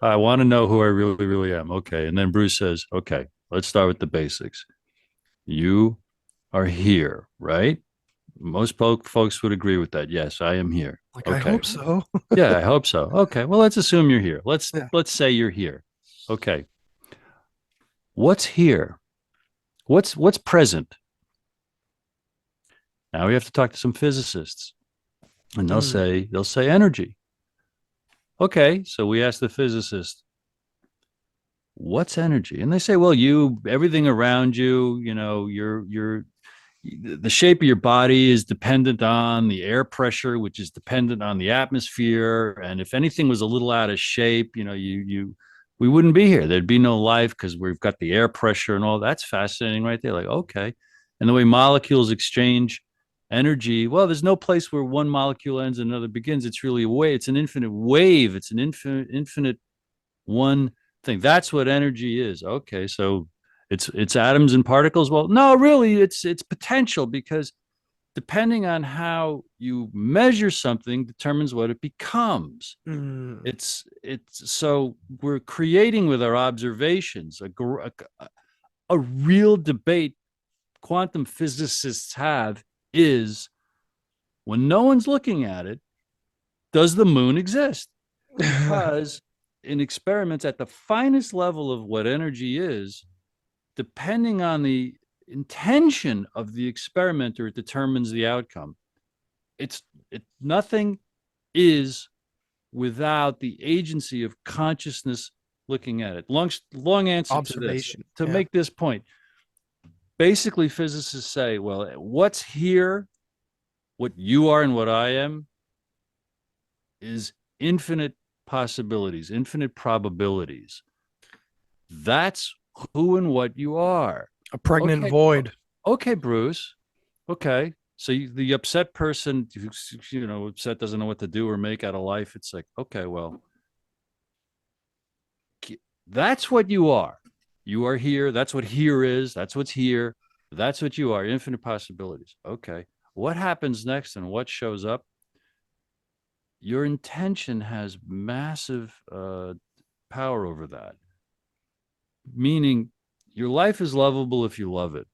[SPEAKER 7] I want to know who I really, really am. Okay. And then Bruce says, okay, let's start with the basics. You are here, right? Most folks would agree with that. Yes, I am here.
[SPEAKER 8] Okay. I hope so.
[SPEAKER 7] Yeah, I hope so. Okay. Well, let's assume you're here. Let's say you're here. Okay. What's here? What's present? Now we have to talk to some physicists, and they'll say energy. Okay, so we ask the physicist, what's energy? And they say, well, everything around you, the shape of your body is dependent on the air pressure, which is dependent on the atmosphere. And if anything was a little out of shape, we wouldn't be here. There'd be no life because we've got the air pressure and all. That's fascinating right there. Like, okay. And the way molecules exchange energy, well, there's no place where one molecule ends and another begins. It's really a wave. It's an infinite wave. It's an infinite one thing. That's what energy is. Okay, so it's atoms and particles. Well, no, really, it's potential, because depending on how you measure something determines what it becomes. It's so we're creating with our observations a real debate quantum physicists have is, when no one's looking at it, does the moon exist? Because in experiments at the finest level of what energy is, depending on the intention of the experimenter determines the outcome. Nothing is without the agency of consciousness looking at it. Long answer
[SPEAKER 8] Observation.
[SPEAKER 7] To make this point. Basically, physicists say, well, what's here, what you are and what I am, is infinite possibilities, infinite probabilities. That's who and what you are.
[SPEAKER 8] A pregnant void.
[SPEAKER 7] Okay, Bruce. Okay. So the upset person who's, upset, doesn't know what to do or make out of life. It's like, okay, well, that's what you are. You are here. That's what here is. That's what's here. That's what you are. Infinite possibilities. Okay. What happens next and what shows up? Your intention has massive power over that. Meaning your life is lovable if you love it.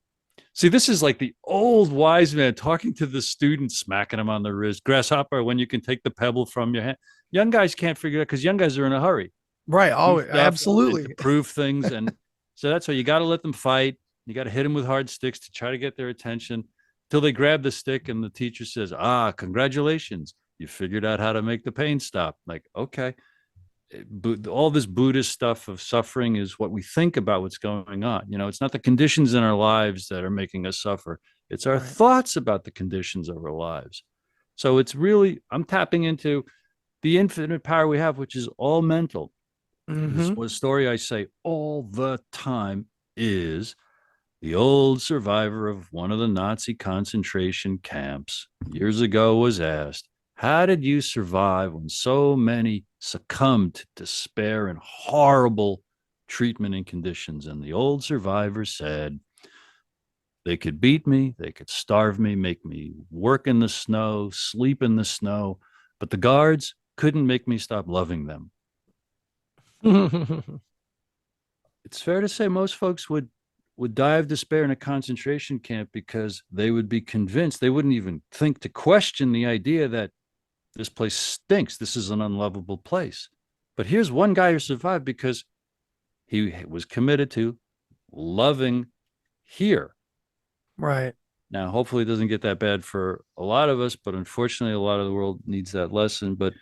[SPEAKER 7] See, this is like the old wise man talking to the student, smacking him on the wrist. Grasshopper, when you can take the pebble from your hand. Young guys can't figure it out because young guys are in a hurry.
[SPEAKER 8] Right. Oh, absolutely.
[SPEAKER 7] To prove things. And so that's why you got to let them fight. You got to hit them with hard sticks to try to get their attention till they grab the stick and the teacher says, congratulations. You figured out how to make the pain stop. Like, okay. All this Buddhist stuff of suffering is what we think about what's going on. It's not the conditions in our lives that are making us suffer. It's our thoughts about the conditions of our lives. So it's really, I'm tapping into the infinite power we have, which is all mental. This was a story I say all the time is the old survivor of one of the Nazi concentration camps years ago was asked, how did you survive when so many succumbed to despair and horrible treatment and conditions? And the old survivor said, they could beat me, they could starve me, make me work in the snow, sleep in the snow, but the guards couldn't make me stop loving them. It's fair to say most folks would die of despair in a concentration camp because they would be convinced, they wouldn't even think to question the idea that this place stinks. This is an unlovable place. But here's one guy who survived because he was committed to loving here.
[SPEAKER 8] Right.
[SPEAKER 7] Now, hopefully it doesn't get that bad for a lot of us, but unfortunately a lot of the world needs that lesson. But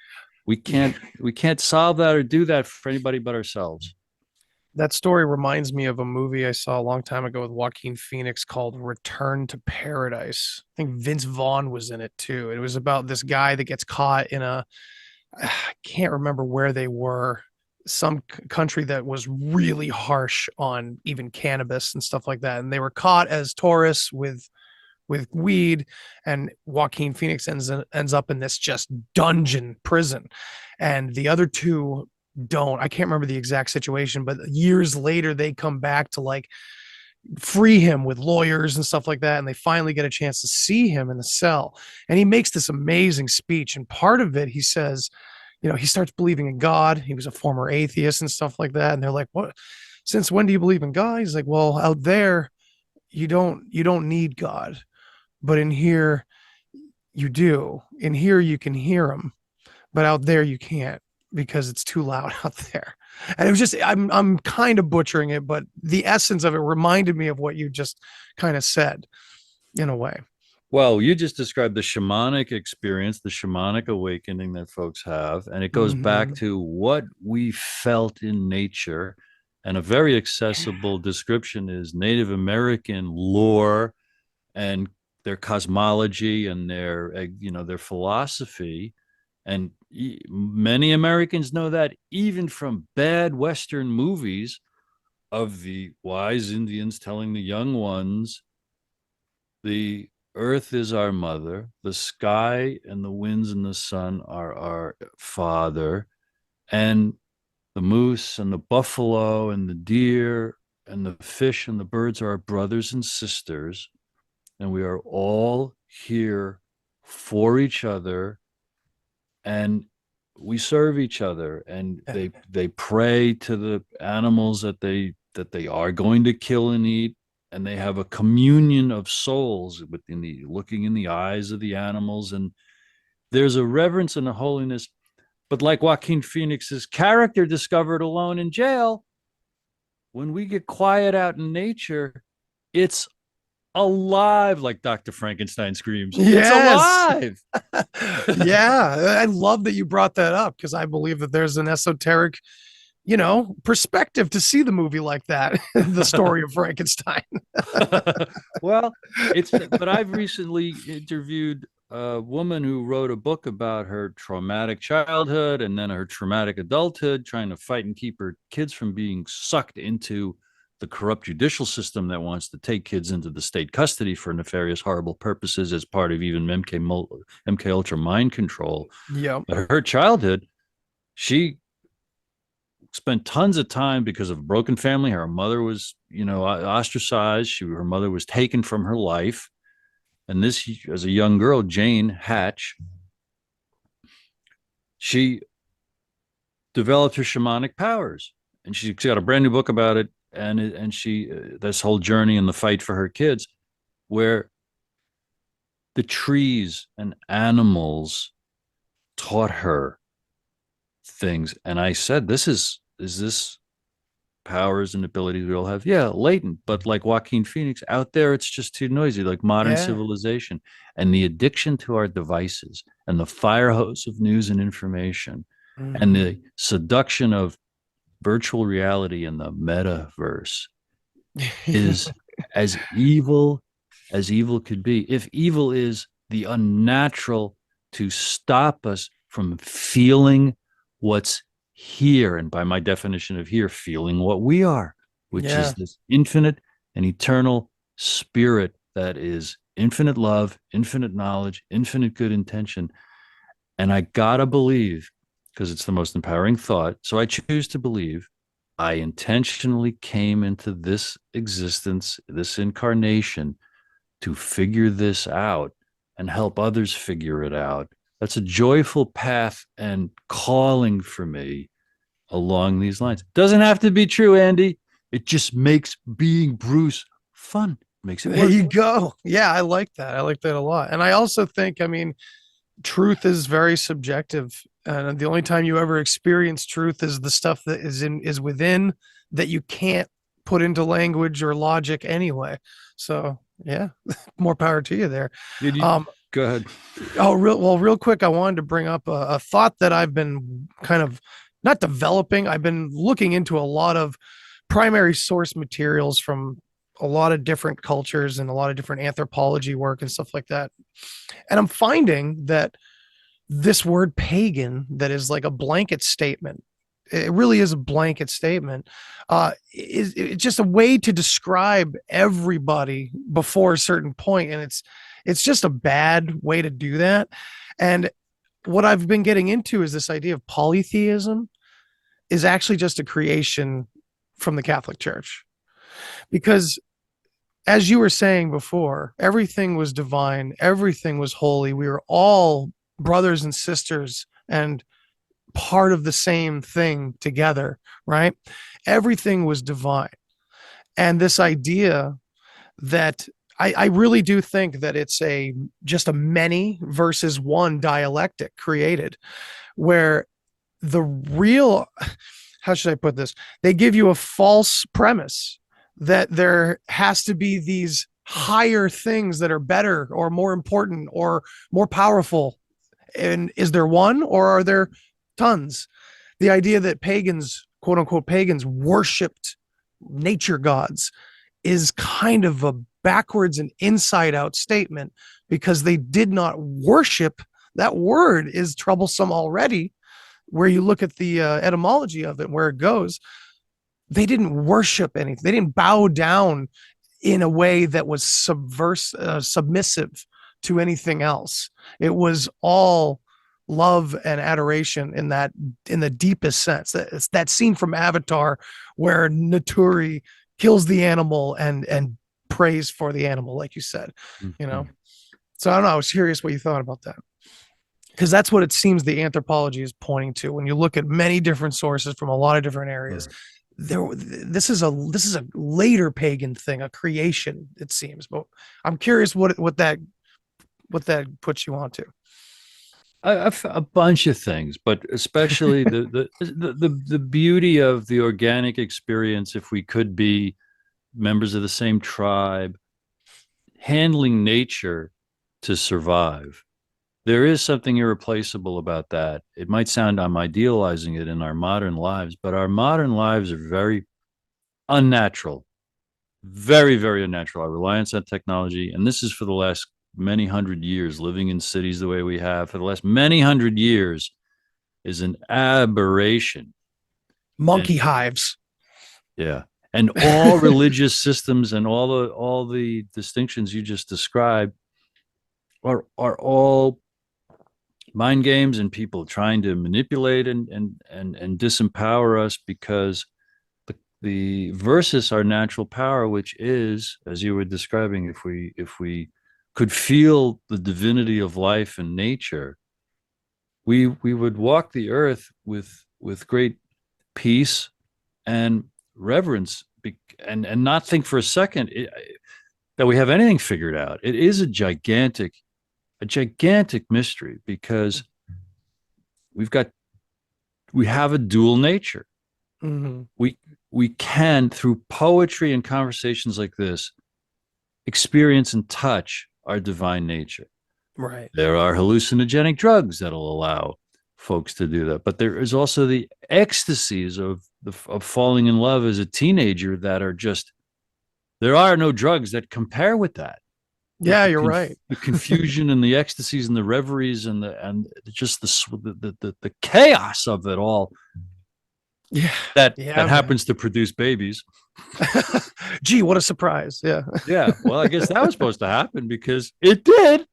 [SPEAKER 7] we can't solve that or do that for anybody but ourselves.
[SPEAKER 8] That story reminds me of a movie I saw a long time ago with Joaquin Phoenix called Return to Paradise. I think Vince Vaughn was in it too. It was about this guy that gets caught in I can't remember where they were, some country that was really harsh on even cannabis and stuff like that. And they were caught as tourists with weed, and Joaquin Phoenix ends up in this just dungeon prison. And the other two I can't remember the exact situation, but years later they come back to like free him with lawyers and stuff like that, and they finally get a chance to see him in the cell, and he makes this amazing speech. And part of it, he says, he starts believing in God. He was a former atheist and stuff like that, and they're like, what, since when do you believe in God? He's like, well, out there you don't need God, but in here you do. In here you can hear him, but out there you can't, because it's too loud out there. And it was just, I'm kind of butchering it, but the essence of it reminded me of what you just kind of said in a way.
[SPEAKER 7] Well, you just described the shamanic experience, the shamanic awakening that folks have. And it goes back to what we felt in nature. And a very accessible description is Native American lore and their cosmology and their philosophy. And many Americans know that even from bad Western movies of the wise Indians telling the young ones, the earth is our mother, the sky and the winds and the sun are our father, and the moose and the buffalo and the deer and the fish and the birds are our brothers and sisters, and we are all here for each other. And we serve each other, and they pray to the animals that they are going to kill and eat, and they have a communion of souls looking in the eyes of the animals, and there's a reverence and a holiness. But like Joaquin Phoenix's character discovered alone in jail, when we get quiet out in nature, it's alive, like Dr. Frankenstein screams.
[SPEAKER 8] Yes.
[SPEAKER 7] It's alive.
[SPEAKER 8] Yeah, I love that you brought that up because I believe that there's an esoteric, perspective to see the movie like that, the story of Frankenstein.
[SPEAKER 7] Well, but I've recently interviewed a woman who wrote a book about her traumatic childhood and then her traumatic adulthood, trying to fight and keep her kids from being sucked into the corrupt judicial system that wants to take kids into the state custody for nefarious, horrible purposes as part of even MK Ultra mind control.
[SPEAKER 8] Yeah.
[SPEAKER 7] But her childhood, she spent tons of time because of a broken family. Her mother was, ostracized. Her mother was taken from her life. And this, as a young girl, Jane Hatch, she developed her shamanic powers, and she's got a brand new book about it. And she, this whole journey and the fight for her kids, where the trees and animals taught her things. And I said, is this powers and abilities we all have? Yeah, latent, but like Joaquin Phoenix, out there it's just too noisy, like modern civilization. And the addiction to our devices and the fire hose of news and information and the seduction of virtual reality and the metaverse is as evil could be. If evil is the unnatural to stop us from feeling what's here, and by my definition of here, feeling what we are, which is this infinite and eternal spirit that is infinite love, infinite knowledge, infinite good intention. And I gotta believe, because it's the most empowering thought, so I choose to believe I intentionally came into this existence, this incarnation, to figure this out and help others figure it out. That's a joyful path and calling for me along these lines. Doesn't have to be true, Andy. It just makes being Bruce fun. Makes it work.
[SPEAKER 8] There you go. Yeah, I like that. I like that a lot. And I also think, truth is very subjective. And the only time you ever experience truth is the stuff that is within, that you can't put into language or logic anyway. So yeah, more power to you there.
[SPEAKER 7] Go ahead.
[SPEAKER 8] Real quick, I wanted to bring up a thought that I've been kind of not developing. I've been looking into a lot of primary source materials from a lot of different cultures and a lot of different anthropology work and stuff like that. And I'm finding that this word pagan, that is like a blanket statement, it really is a blanket statement, is it's just a way to describe everybody before a certain point. And it's just a bad way to do that. And what I've been getting into is this idea of polytheism is actually just a creation from the Catholic Church. Because as you were saying before, everything was divine, everything was holy. We were all brothers and sisters and part of the same thing together, right? Everything was divine. And this idea that I really do think that it's just a many versus one dialectic created, where the real, how should I put this? They give you a false premise that there has to be these higher things that are better or more important or more powerful. And is there one, or are there tons? The idea that pagans, quote unquote pagans, worshipped nature gods is kind of a backwards and inside out statement, because they did not worship. That word is troublesome already, where you look at the etymology of it, where it goes. They didn't worship anything. They didn't bow down in a way that was submissive to anything else. It was all love and adoration in the deepest sense. It's that scene from Avatar where Naturi kills the animal and prays for the animal, like you said. So I don't know, I was curious what you thought about that, because that's what it seems the anthropology is pointing to when you look at many different sources from a lot of different areas. This is a later pagan thing, a creation, it seems. But I'm curious what that puts you onto.
[SPEAKER 7] A bunch of things, but especially the beauty of the organic experience. If we could be members of the same tribe, handling nature to survive. There is something irreplaceable about that. It might sound I'm idealizing it in our modern lives, but our modern lives are very unnatural, very, very unnatural. Our reliance on technology, and this is for the last many hundred years, living in cities the way we have for the last many hundred years, is an aberration.
[SPEAKER 8] Monkey hives.
[SPEAKER 7] Yeah. And all religious systems and all the distinctions you just described are all mind games and people trying to manipulate and disempower us, because the versus our natural power, which is, as you were describing, if we could feel the divinity of life and nature, we would walk the earth with great peace and reverence, and not think for a second that we have anything figured out. It is a gigantic mystery, because we have a dual nature.
[SPEAKER 8] Mm-hmm.
[SPEAKER 7] We can, through poetry and conversations like this, experience and touch our divine nature.
[SPEAKER 8] Right.
[SPEAKER 7] There are hallucinogenic drugs that'll allow folks to do that, but there is also the ecstasies of falling in love as a teenager that are just, there are no drugs that compare with that.
[SPEAKER 8] Yeah, you're right.
[SPEAKER 7] The confusion and the ecstasies and the reveries and just the chaos of it all.
[SPEAKER 8] Yeah,
[SPEAKER 7] that happens to produce babies.
[SPEAKER 8] Gee, what a surprise! Yeah,
[SPEAKER 7] yeah. Well, I guess that was supposed to happen because it did.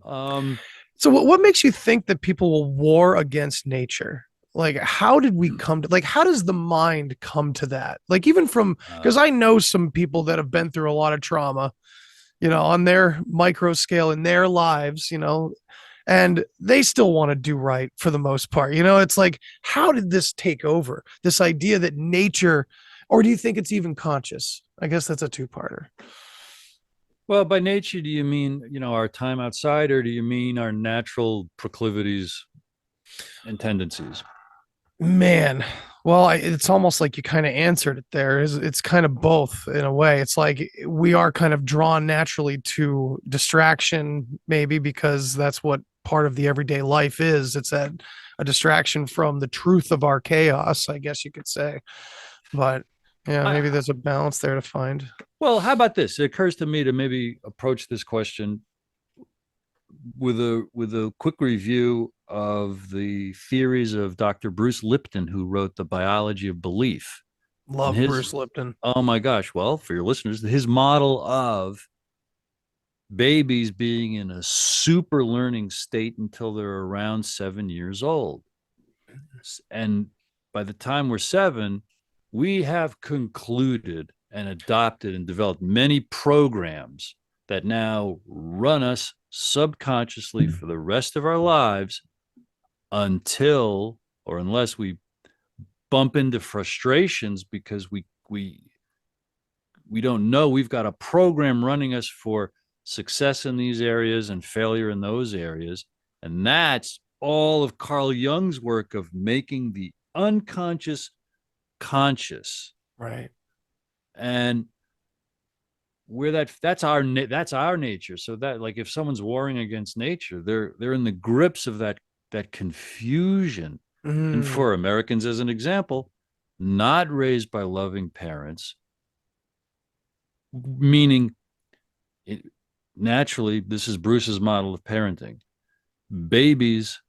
[SPEAKER 8] So, what makes you think that people will war against nature? Like, how did we come to? Like, how does the mind come to that? Like, even from, because I know some people that have been through a lot of trauma, on their micro scale in their lives, and they still want to do right for the most part. It's like, how did this take over? This idea that nature, or do you think it's even conscious? I guess that's a two-parter.
[SPEAKER 7] Well, by nature, do you mean, our time outside, or do you mean our natural proclivities and tendencies?
[SPEAKER 8] Man, well, it's almost like you kind of answered it there. It's kind of both in a way. It's like we are kind of drawn naturally to distraction, maybe because that's what part of the everyday life is. It's a distraction from the truth of our chaos, I guess you could say. But yeah, maybe there's a balance there to find.
[SPEAKER 7] Well, how about this? It occurs to me to maybe approach this question with a quick review of the theories of Dr. Bruce Lipton, who wrote The Biology of Belief.
[SPEAKER 8] Love Bruce Lipton.
[SPEAKER 7] Oh my gosh. Well, for your listeners, his model of babies being in a super learning state until they're around 7 years old. And by the time we're 7, we have concluded and adopted and developed many programs that now run us subconsciously for the rest of our lives, until or unless we bump into frustrations because we don't know we've got a program running us for success in these areas and failure in those areas. And that's all of Carl Jung's work of making the unconscious conscious.
[SPEAKER 8] Right.
[SPEAKER 7] And where that's our nature. So that, like, if someone's warring against nature, they're in the grips of that confusion. And for Americans, as an example, not raised by loving parents, meaning naturally, this is Bruce's model of parenting. Babies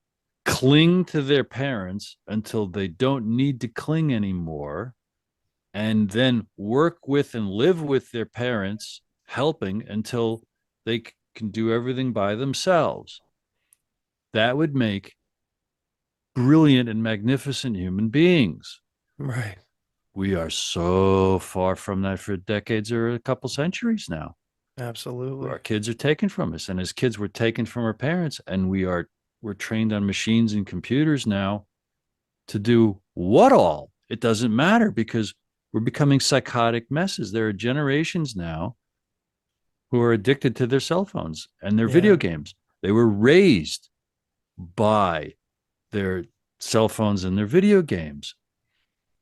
[SPEAKER 7] cling to their parents until they don't need to cling anymore, and then work with and live with their parents, helping until they can do everything by themselves. That would make brilliant and magnificent human beings.
[SPEAKER 8] Right.
[SPEAKER 7] We are so far from that for decades or a couple centuries now.
[SPEAKER 8] Absolutely.
[SPEAKER 7] Our kids are taken from us, and as kids we're taken from our parents, and we're trained on machines and computers now to do what all? It doesn't matter, because we're becoming psychotic messes. There are generations now who are addicted to their cell phones and their video games. They were raised by their cell phones and their video games,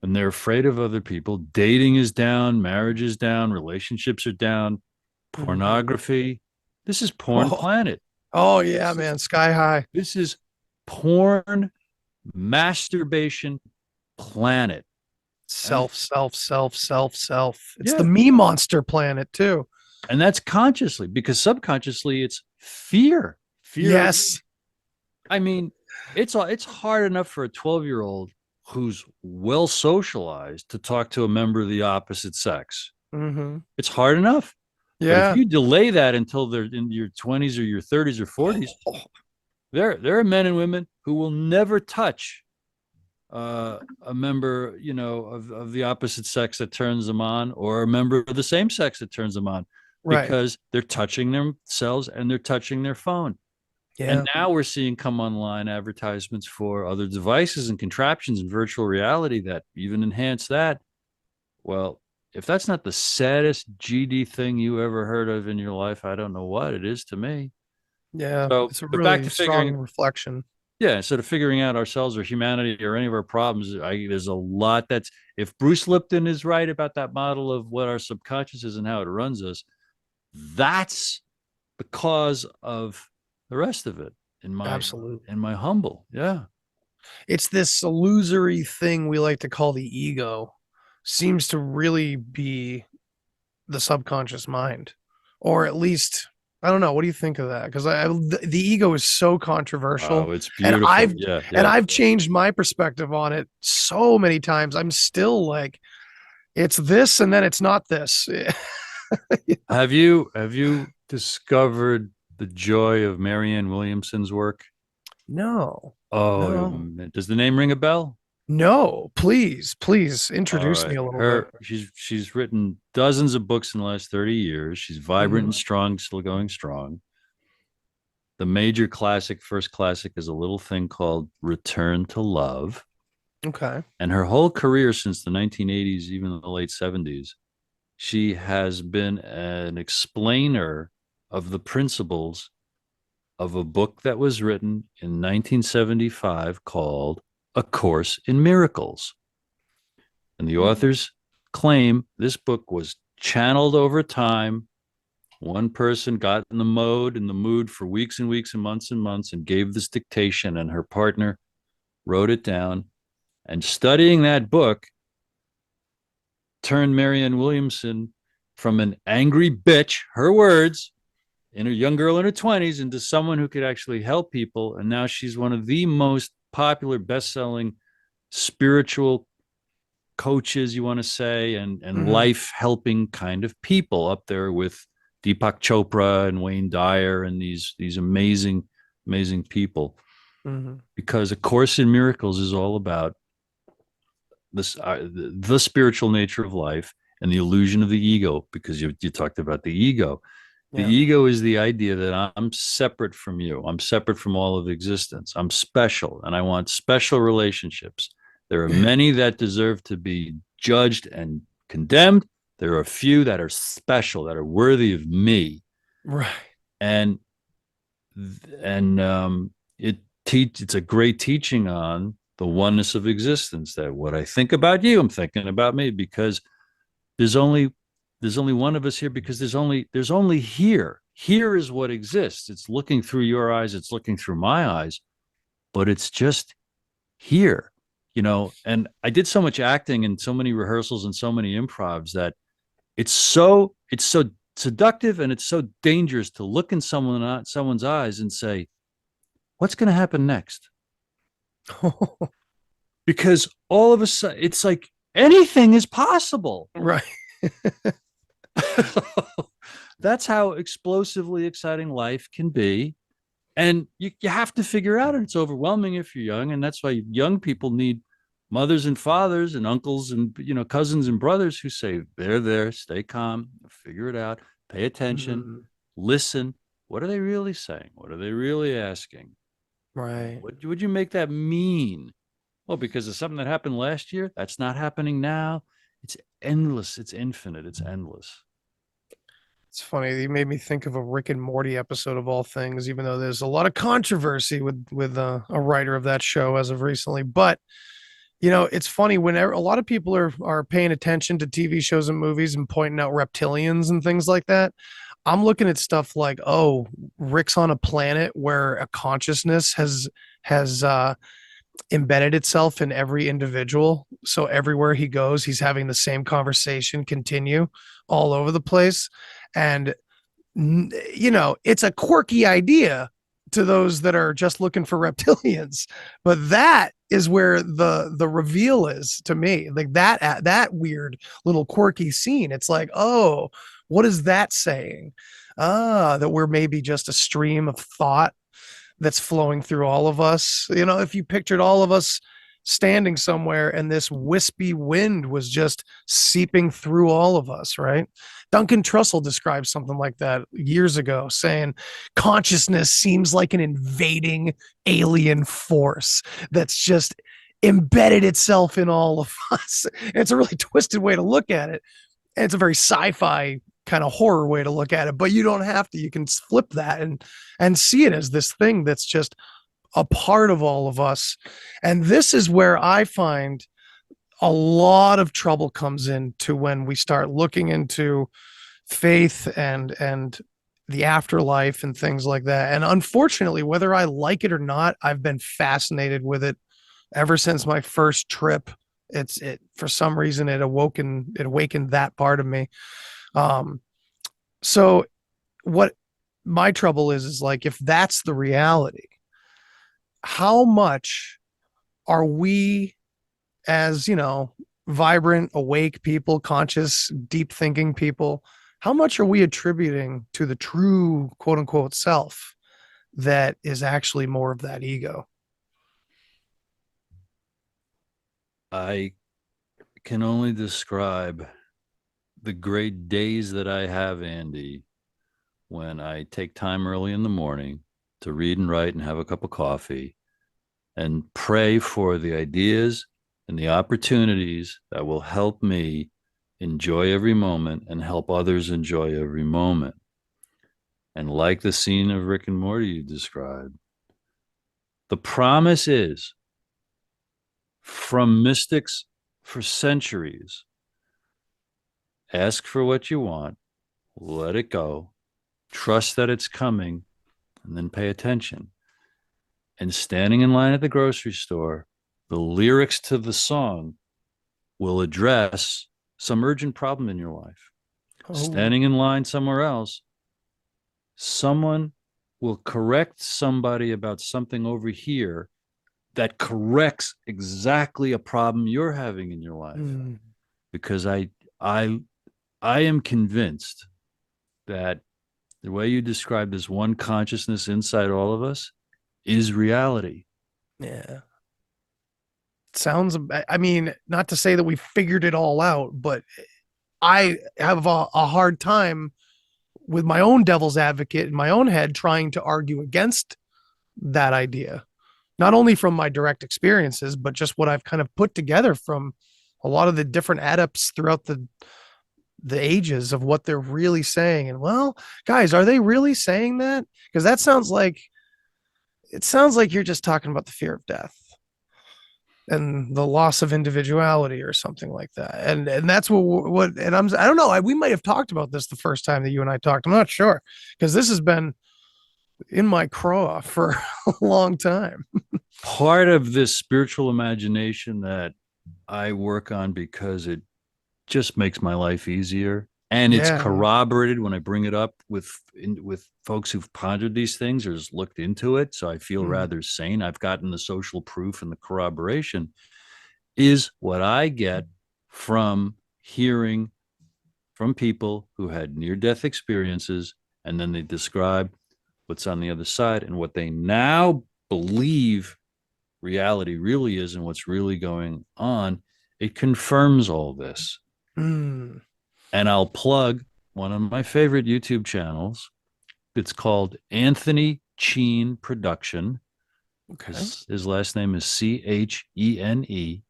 [SPEAKER 7] and they're afraid of other people. Dating is down, marriage is down, relationships are down, pornography. This is porn
[SPEAKER 8] Oh.
[SPEAKER 7] planet.
[SPEAKER 8] Oh yeah, man, sky high.
[SPEAKER 7] This is porn masturbation planet.
[SPEAKER 8] Self. It's
[SPEAKER 7] Yeah.
[SPEAKER 8] the me monster planet too.
[SPEAKER 7] And that's consciously, because subconsciously it's fear.
[SPEAKER 8] Yes.
[SPEAKER 7] I mean, it's hard enough for a 12-year-old who's well socialized to talk to a member of the opposite sex.
[SPEAKER 8] Mm-hmm.
[SPEAKER 7] It's hard enough. But
[SPEAKER 8] Yeah.
[SPEAKER 7] if you delay that until they're in your 20s or your 30s or 40s, there are men and women who will never touch a member, of the opposite sex that turns them on, or a member of the same sex that turns them on, because they're touching themselves and they're touching their phone.
[SPEAKER 8] Yeah.
[SPEAKER 7] And now we're seeing come online advertisements for other devices and contraptions and virtual reality that even enhance that. Well, if that's not the saddest GD thing you ever heard of in your life, I don't know what it is to me.
[SPEAKER 8] Yeah.
[SPEAKER 7] So,
[SPEAKER 8] It's a
[SPEAKER 7] but back
[SPEAKER 8] really
[SPEAKER 7] to
[SPEAKER 8] strong
[SPEAKER 7] figuring,
[SPEAKER 8] reflection.
[SPEAKER 7] yeah, instead of figuring out ourselves or humanity or any of our problems, there's a lot that's, if Bruce Lipton is right about that model of what our subconscious is and how it runs us, that's the cause of the rest of it in my humble. Yeah.
[SPEAKER 8] It's this illusory thing we like to call the ego, seems to really be the subconscious mind, or at least, I don't know. What do you think of that? Because the ego is so controversial.
[SPEAKER 7] Oh, it's beautiful.
[SPEAKER 8] And I've changed my perspective on it so many times. I'm still like, it's this, and then it's not this.
[SPEAKER 7] Have you discovered the joy of Marianne Williamson's work?
[SPEAKER 8] No.
[SPEAKER 7] Oh,
[SPEAKER 8] No.
[SPEAKER 7] Does the name ring a bell?
[SPEAKER 8] No, please introduce me a little bit.
[SPEAKER 7] She's written dozens of books in the last 30 years. She's vibrant and strong, still going strong. The major classic, first classic, is a little thing called Return to Love.
[SPEAKER 8] Okay.
[SPEAKER 7] And her whole career since the 1980s, even the late 70s, she has been an explainer of the principles of a book that was written in 1975 called A Course in Miracles. And the authors claim this book was channeled over time. One person got in the mood for weeks and weeks and months and gave this dictation, and her partner wrote it down. And studying that book turned Marianne Williamson from an angry bitch, her words, in a young girl in her 20s, into someone who could actually help people. And now she's one of the most popular, best-selling spiritual coaches, you want to say, and life-helping kind of people, up there with Deepak Chopra and Wayne Dyer and these amazing, amazing people. Because A Course in Miracles is all about this, the spiritual nature of life and the illusion of the ego, because you talked about the ego. The ego is the idea that I'm separate from you. I'm separate from all of existence. I'm special, and I want special relationships. There are many that deserve to be judged and condemned. There are a few that are special, that are worthy of me.
[SPEAKER 8] Right.
[SPEAKER 7] And it's a great teaching on the oneness of existence, that what I think about you, I'm thinking about me, because there's only one of us here, because there's only here. Here is what exists. It's looking through your eyes. It's looking through my eyes, but it's just here, and I did so much acting and so many rehearsals and so many improvs that it's so seductive, and it's so dangerous to look in someone's eyes and say, what's going to happen next? Because all of a sudden it's like anything is possible.
[SPEAKER 8] Right.
[SPEAKER 7] That's how explosively exciting life can be. And you have to figure out, and it's overwhelming if you're young. And that's why young people need mothers and fathers and uncles and, cousins and brothers who say, there, stay calm, figure it out, pay attention, listen. What are they really saying? What are they really asking?
[SPEAKER 8] Right.
[SPEAKER 7] What would you make that mean? Well, because of something that happened last year, that's not happening now. It's endless. It's infinite. It's endless.
[SPEAKER 8] It's funny. You made me think of a Rick and Morty episode of all things, even though there's a lot of controversy with a writer of that show as of recently. But, it's funny whenever a lot of people are paying attention to TV shows and movies and pointing out reptilians and things like that. I'm looking at stuff like, oh, Rick's on a planet where a consciousness has embedded itself in every individual. So everywhere he goes, he's having the same conversation continue all over the place. And, it's a quirky idea to those that are just looking for reptilians, but that is where the reveal is to me. Like that weird little quirky scene. It's like, oh, what is that saying? That we're maybe just a stream of thought that's flowing through all of us. If you pictured all of us standing somewhere and this wispy wind was just seeping through all of us, right? Duncan Trussell described something like that years ago, saying consciousness seems like an invading alien force that's just embedded itself in all of us. It's a really twisted way to look at it. And it's a very sci-fi kind of horror way to look at it, but you don't have to. You can flip that and see it as this thing that's just a part of all of us. And this is where I find a lot of trouble comes into when we start looking into faith and the afterlife and things like that. And unfortunately, whether I like it or not, I've been fascinated with it ever since my first trip. It for some reason it awakened that part of me. So what my trouble is like, if that's the reality, how much are we as, vibrant, awake people, conscious, deep thinking people, how much are we attributing to the true quote unquote self that is actually more of that ego?
[SPEAKER 7] I can only describe the great days that I have, Andy, when I take time early in the morning to read and write and have a cup of coffee and pray for the ideas and the opportunities that will help me enjoy every moment and help others enjoy every moment. And like the scene of Rick and Morty you described, the promise is from mystics for centuries: ask for what you want, let it go, trust that it's coming, and then pay attention. And standing in line at the grocery store, the lyrics to the song will address some urgent problem in your life. Oh. Standing in line somewhere else, someone will correct somebody about something over here that corrects exactly a problem you're having in your life. Because I am convinced that the way you describe this one consciousness inside all of us is reality.
[SPEAKER 8] Yeah. Sounds, I mean, not to say that we figured it all out, but I have a hard time with my own devil's advocate in my own head trying to argue against that idea. Not only from my direct experiences, but just what I've kind of put together from a lot of the different adepts throughout the ages of what they're really saying. And well, guys, are they really saying that? Because that sounds like you're just talking about the fear of death and the loss of individuality or something like that. And that's what and I don't know. We might have talked about this the first time that you and I talked. I'm not sure, because this has been in my craw for a long time.
[SPEAKER 7] Part of this spiritual imagination that I work on, because it just makes my life easier, and it's corroborated when I bring it up with folks who've pondered these things or just looked into it. So I feel rather sane. I've gotten the social proof and the corroboration, is what I get from hearing from people who had near-death experiences, and then they describe what's on the other side and what they now believe reality really is and what's really going on. It confirms all this. And I'll plug one of my favorite YouTube channels. It's called Anthony Chene Production. Okay. His last name is Chene.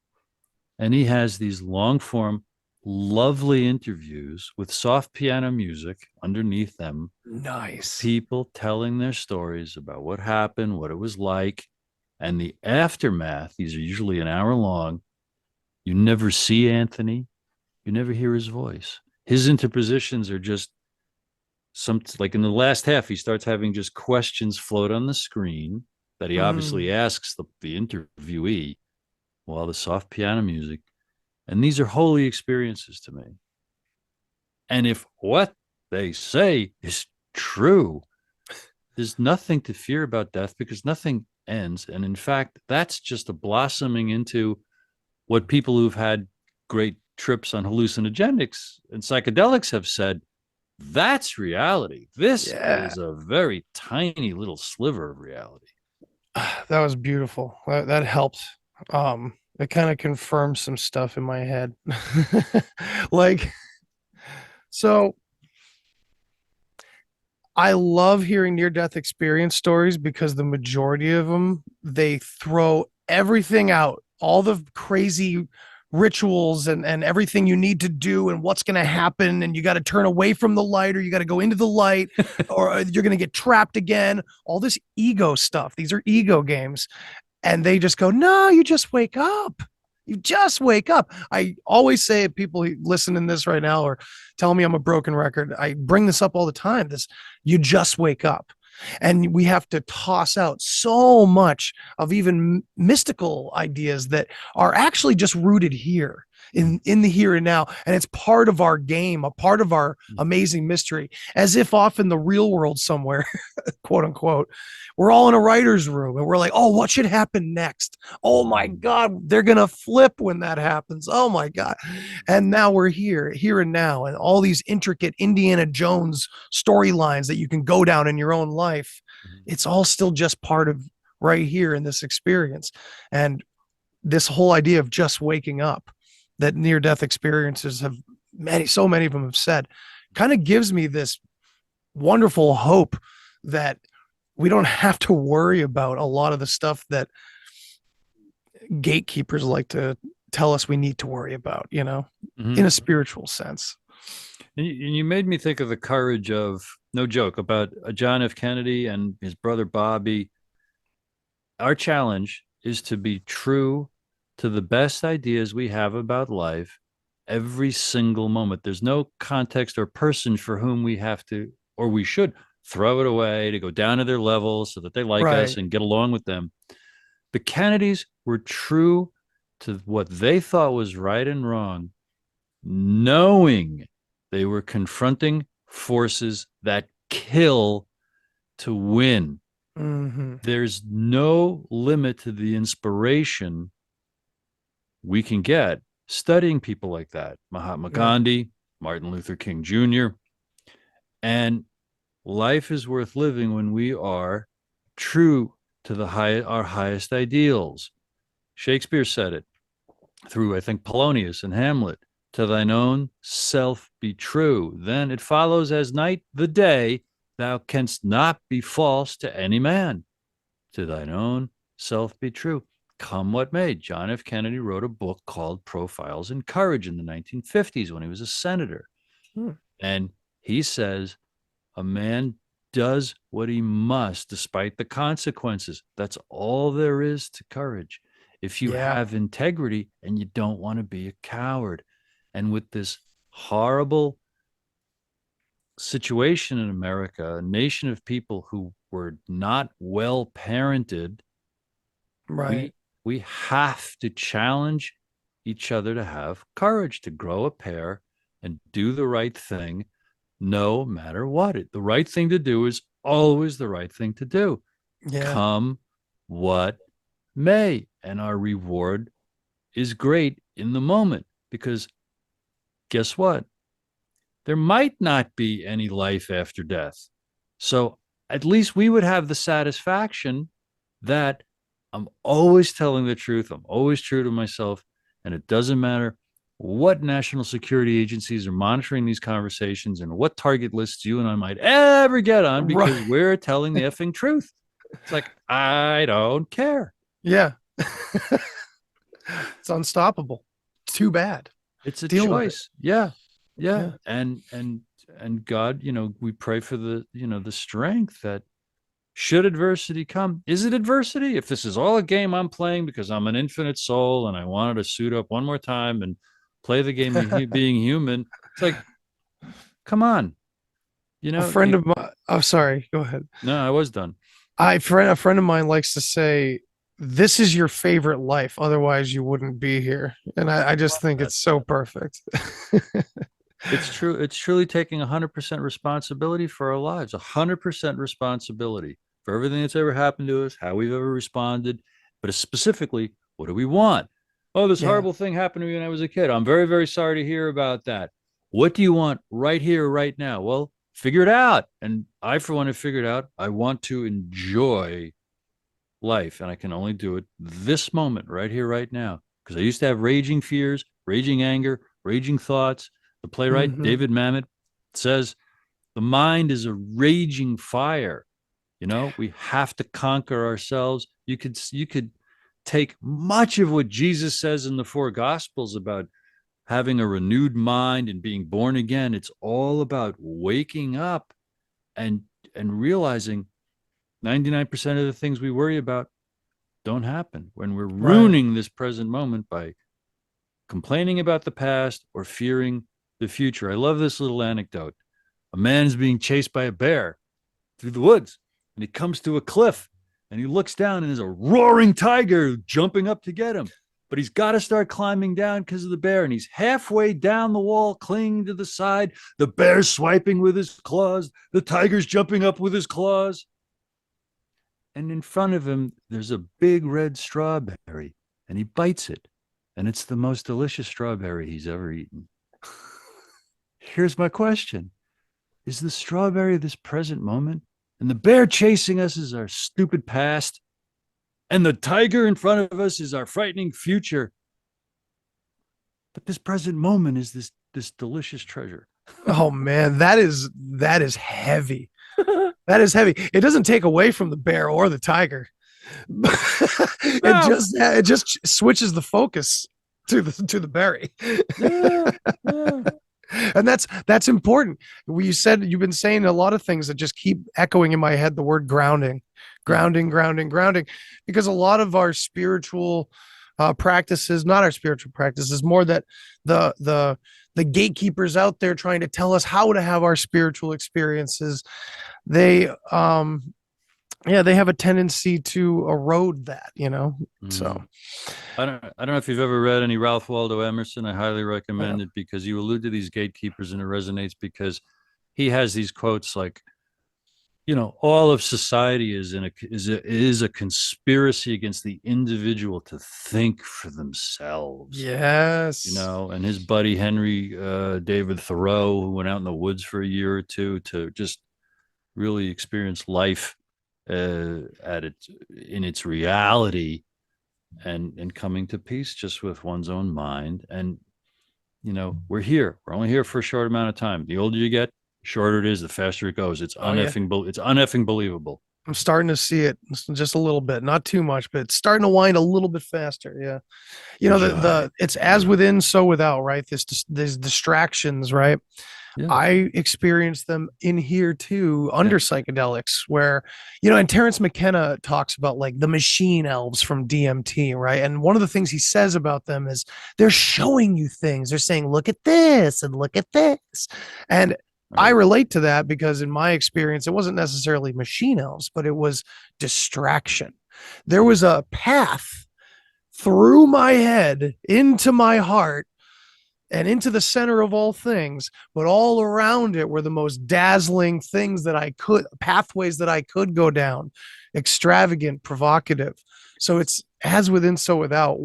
[SPEAKER 7] And he has these long form, lovely interviews with soft piano music underneath them.
[SPEAKER 8] Nice.
[SPEAKER 7] People telling their stories about what happened, what it was like, and the aftermath. These are usually an hour long. You never see Anthony. You never hear his voice. His interpositions are just like in the last half, he starts having just questions float on the screen that he obviously asks the interviewee while the soft piano music. And these are holy experiences to me. And if what they say is true, there's nothing to fear about death because nothing ends. And in fact, that's just a blossoming into what people who've had great trips on hallucinogenics and psychedelics have said. That's reality. This is a very tiny little sliver of reality.
[SPEAKER 8] That was beautiful. That helped. It kind of confirmed some stuff in my head. Like, so I love hearing near-death experience stories because the majority of them, they throw everything out, all the crazy rituals and everything you need to do and what's going to happen. And you got to turn away from the light or you got to go into the light or you're going to get trapped again. All this ego stuff. These are ego games. And they just go, no, you just wake up. You just wake up. I always say, people listening to this right now or telling me I'm a broken record, I bring this up all the time. You just wake up. And we have to toss out so much of even mystical ideas that are actually just rooted here in the here and now. And it's part of our game, a part of our amazing mystery, as if off in the real world somewhere, quote unquote, we're all in a writer's room and we're like, oh, what should happen next? Oh my God, they're going to flip when that happens. Oh my God. And now we're here and now, and all these intricate Indiana Jones storylines that you can go down in your own life. It's all still just part of right here in this experience. And this whole idea of just waking up that near-death experiences have so many of them have said, kind of gives me this wonderful hope that we don't have to worry about a lot of the stuff that gatekeepers like to tell us we need to worry about, in a spiritual sense.
[SPEAKER 7] And you made me think of the courage of, no joke, about John F. Kennedy and his brother Bobby. Our challenge is to be true to the best ideas we have about life every single moment. There's no context or person for whom we have to, or we should, throw it away to go down to their level so that they like us and get along with them. The Kennedys were true to what they thought was right and wrong, knowing they were confronting forces that kill to win. There's no limit to the inspiration we can get studying people like that. Mahatma Gandhi, Martin Luther King Jr. And life is worth living when we are true to our highest ideals. Shakespeare said it through, I think, Polonius and Hamlet. To thine own self be true. Then it follows as night the day, thou canst not be false to any man. To thine own self be true. Come what may. John F. Kennedy wrote a book called Profiles in Courage in the 1950s when he was a senator. And he says, a man does what he must despite the consequences. That's all there is to courage. If you have integrity and you don't want to be a coward. And with this horrible situation in America, a nation of people who were not well parented, we have to challenge each other to have courage, to grow a pair and do the right thing, no matter what. The right thing to do is always the right thing to do. Come what may. And our reward is great in the moment, because guess what? There might not be any life after death. So at least we would have the satisfaction that I'm always telling the truth. I'm always true to myself. And it doesn't matter what national security agencies are monitoring these conversations and what target lists you and I might ever get on, because we're telling the effing truth. It's like, I don't care.
[SPEAKER 8] Yeah. It's unstoppable. Too bad.
[SPEAKER 7] It's a choice. Yeah. And God, we pray for the strength that should adversity come. Is it adversity? If this is all a game I'm playing because I'm an infinite soul and I wanted to suit up one more time and play the game of being human, it's like, come on. You
[SPEAKER 8] A
[SPEAKER 7] know,
[SPEAKER 8] friend of mine. Oh, sorry. Go ahead.
[SPEAKER 7] no, I was done.
[SPEAKER 8] A friend of mine likes to say, "This is your favorite life. Otherwise, you wouldn't be here." And I just think
[SPEAKER 7] That.
[SPEAKER 8] it's so perfect.
[SPEAKER 7] It's true. It's truly taking 100% responsibility for our lives, 100% responsibility for everything that's ever happened to us, how we've ever responded, but specifically, what do we want? Oh, this
[SPEAKER 8] Yeah.
[SPEAKER 7] horrible thing happened to me when I was a kid. I'm very, very sorry to hear about that. What do you want right here, right now? Well, figure it out. And I, for one, have figured out I want to enjoy life, and I can only do it this moment, right here, right now. Because I used to have raging fears, raging anger, raging thoughts. The playwright
[SPEAKER 8] Mhm.
[SPEAKER 7] David Mamet says the mind is a raging fire. You know, we have to conquer ourselves. You could take much of what Jesus says in the four gospels about having a renewed mind and being born again. It's all about waking up and realizing 99% of the things we worry about don't happen when we're
[SPEAKER 8] Right.
[SPEAKER 7] ruining this present moment by complaining about the past or fearing the future. I love this little anecdote. A man is being chased by a bear through the woods, and he comes to a cliff, and he looks down, and there's a roaring tiger jumping up to get him. But he's got to start climbing down because of the bear, and he's halfway down the wall, clinging to the side. The bear's swiping with his claws. The tiger's jumping up with his claws. And in front of him, there's a big red strawberry, and he bites it. And it's the most delicious strawberry he's ever eaten. Here's my question. Is the strawberry this present moment? And the bear chasing us is our stupid past? And the tiger in front of us is our frightening future? But this present moment is this delicious treasure.
[SPEAKER 8] Oh man, that is heavy. That is heavy. It doesn't take away from the bear or the tiger. It just switches the focus to the berry. And that's important. You said you've been saying a lot of things that just keep echoing in my head the word grounding, because a lot of our spiritual practices, not our spiritual practices, more that the gatekeepers out there trying to tell us how to have our spiritual experiences, they they have a tendency to erode that, so
[SPEAKER 7] I don't know if you've ever read any Ralph Waldo Emerson. I highly recommend it, because you allude to these gatekeepers and it resonates, because he has these quotes like, all of society is a conspiracy against the individual to think for themselves.
[SPEAKER 8] Yes.
[SPEAKER 7] And his buddy Henry David Thoreau, who went out in the woods for a year or two to just really experience life in its reality, and coming to peace just with one's own mind. And we're only here for a short amount of time. The older you get, the shorter it is, the faster it goes. It's uneffing believable.
[SPEAKER 8] I'm starting to see it just a little bit, not too much, but it's starting to wind a little bit faster. Yeah. It's as within, so without, right? These distractions, right? Yeah. I experienced them in here too, under psychedelics, where, and Terrence McKenna talks about like the machine elves from DMT, right? And one of the things he says about them is they're showing you things. They're saying, look at this and look at this. And I relate to that because in my experience, it wasn't necessarily machine elves, but it was distraction. There was a path through my head into my heart and into the center of all things, but all around it were the most dazzling things pathways that I could go down, extravagant, provocative. So it's as within, so without.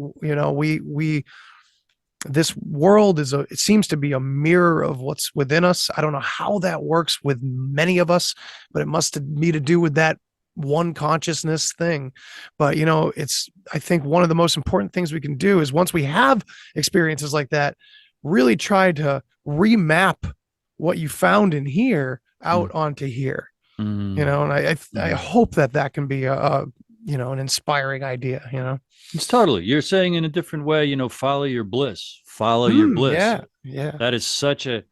[SPEAKER 8] This world it seems to be a mirror of what's within us. I don't know how that works with many of us, but it must be to do with that one consciousness thing. But I think one of the most important things we can do is, once we have experiences like that, really try to remap what you found in here out onto here. And I hope that can be an inspiring idea.
[SPEAKER 7] It's totally, you're saying in a different way, follow your bliss, your bliss.
[SPEAKER 8] Yeah.
[SPEAKER 7] That is such a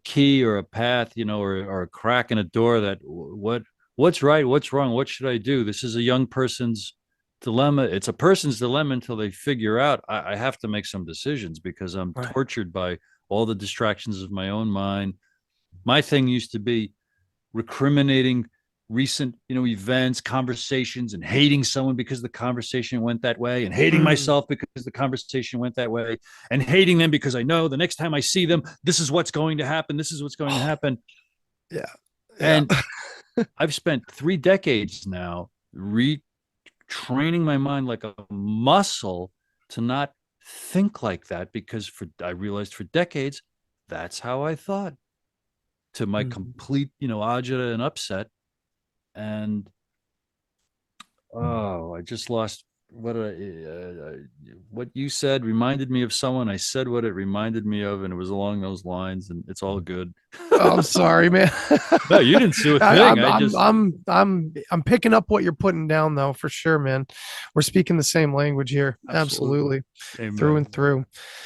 [SPEAKER 7] key or a path, or a crack in a door that what's right, what's wrong, what should I do? This is a young person's dilemma. It's a person's dilemma until they figure out, I have to make some decisions because I'm tortured by all the distractions of my own mind. My thing used to be, recriminating recent, events, conversations, and hating someone because the conversation went that way, and hating myself because the conversation went that way, and hating them because I know the next time I see them, this is what's going to happen. This is what's going to happen.
[SPEAKER 8] Yeah.
[SPEAKER 7] And I've spent 3 decades now retraining my mind like a muscle to not think like that, because I realized for decades that's how I thought, to my complete agita and upset. And I just lost what you said. Reminded me of someone. I said what it reminded me of, and it was along those lines, and it's all good.
[SPEAKER 8] Oh, I'm sorry, man.
[SPEAKER 7] No, you didn't see a thing.
[SPEAKER 8] I'm picking up what you're putting down, though, for sure, man. We're speaking the same language here. Absolutely. Through and through.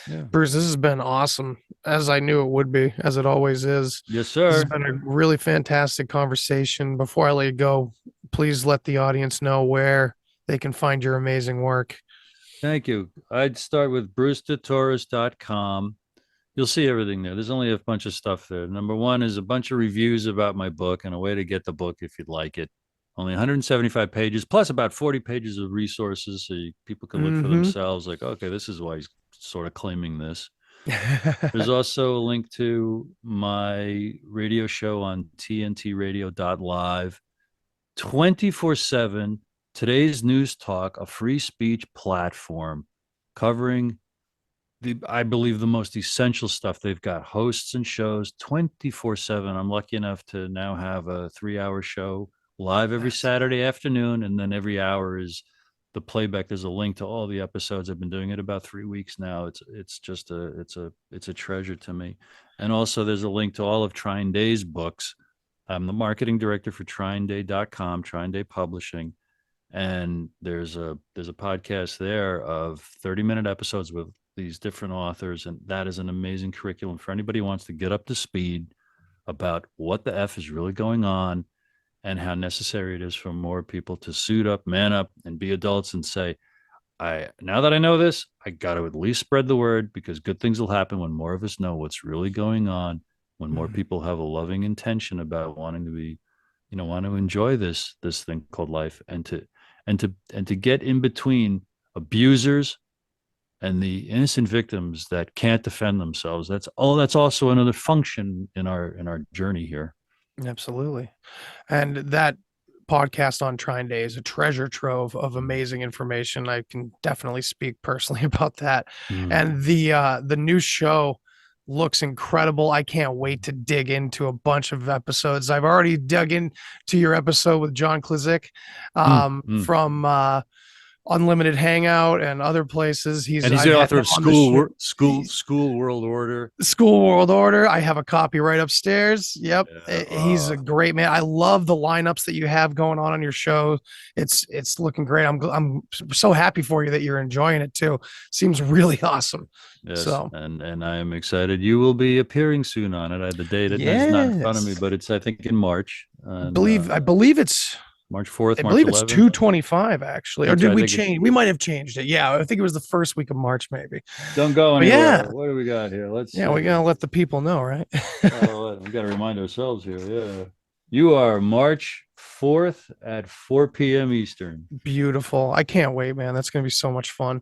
[SPEAKER 8] Yeah. Bruce, this has been awesome, as I knew it would be, as it always is.
[SPEAKER 7] Yes, sir.
[SPEAKER 8] This has been a really fantastic conversation. Before I let you go, please let the audience know where they can find your amazing work.
[SPEAKER 7] Thank you. I'd start with brewstertorres.com. You'll see everything there. There's only a bunch of stuff there. Number one is a bunch of reviews about my book and a way to get the book if you'd like it. Only 175 pages, plus about 40 pages of resources, so people can look for themselves. Like, okay, this is why he's sort of claiming this. There's also a link to my radio show on tntradio.live, 24/7. Today's News Talk, a free speech platform covering I believe the most essential stuff. They've got hosts and shows 24/7. I'm lucky enough to now have a 3-hour show live every Saturday afternoon, and then every hour is the playback. There's a link to all the episodes. I've been doing it about 3 weeks now. It's just a treasure to me. And also there's a link to all of Trine Day's books. I'm the marketing director for TrineDay.com, Trine Day Publishing. And there's a podcast there of 30-minute episodes with these different authors, and that is an amazing curriculum for anybody who wants to get up to speed about what the F is really going on and how necessary it is for more people to suit up, man up, and be adults and say, now that I know this, I got to at least spread the word, because good things will happen when more of us know what's really going on, when more people have a loving intention about wanting to be, want to enjoy this thing called life, and to get in between abusers and the innocent victims that can't defend themselves. That's also another function in our journey here.
[SPEAKER 8] Absolutely. And that podcast on Trine Day is a treasure trove of amazing information. I can definitely speak personally about that. And the new show looks incredible. I can't wait to dig into a bunch of episodes. I've already dug into your episode with John Klizik from Unlimited Hangout and other places. He's
[SPEAKER 7] the author of School World Order.
[SPEAKER 8] School World Order. I have a copy right upstairs. Yep. Yeah. He's a great man. I love the lineups that you have going on your show. It's looking great. I'm so happy for you that you're enjoying it too. Seems really awesome.
[SPEAKER 7] Yes.
[SPEAKER 8] So
[SPEAKER 7] and I am excited. You will be appearing soon on it. The date is not in front of me, but it's I think in March. And,
[SPEAKER 8] I believe it's
[SPEAKER 7] March 4th,
[SPEAKER 8] I believe
[SPEAKER 7] 11th.
[SPEAKER 8] It's 225 actually. Or did we change? We might have changed it. Yeah, I think it was the first week of March, maybe.
[SPEAKER 7] Don't go anywhere. Yeah. What do we got here?
[SPEAKER 8] We gotta let the people know, right?
[SPEAKER 7] We gotta remind ourselves here. Yeah. You are March 4th at 4 p.m. Eastern.
[SPEAKER 8] Beautiful. I can't wait, man. That's gonna be so much fun.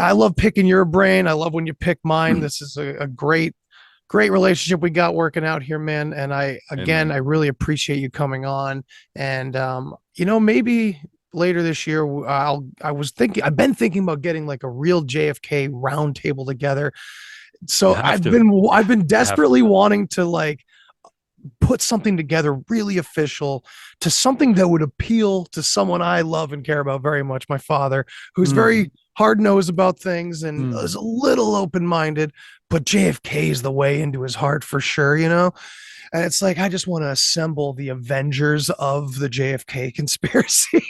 [SPEAKER 8] I love picking your brain. I love when you pick mine. This is a great relationship we got working out here, man. And I really appreciate you coming on. And maybe later this year, I've been thinking about getting like a real JFK roundtable together. So I've been desperately wanting to like put something together really official, to something that would appeal to someone I love and care about very much, my father, who's very hard-nosed about things and is a little open-minded, but JFK is the way into his heart for sure, And it's like, I just want to assemble the Avengers of the JFK conspiracy.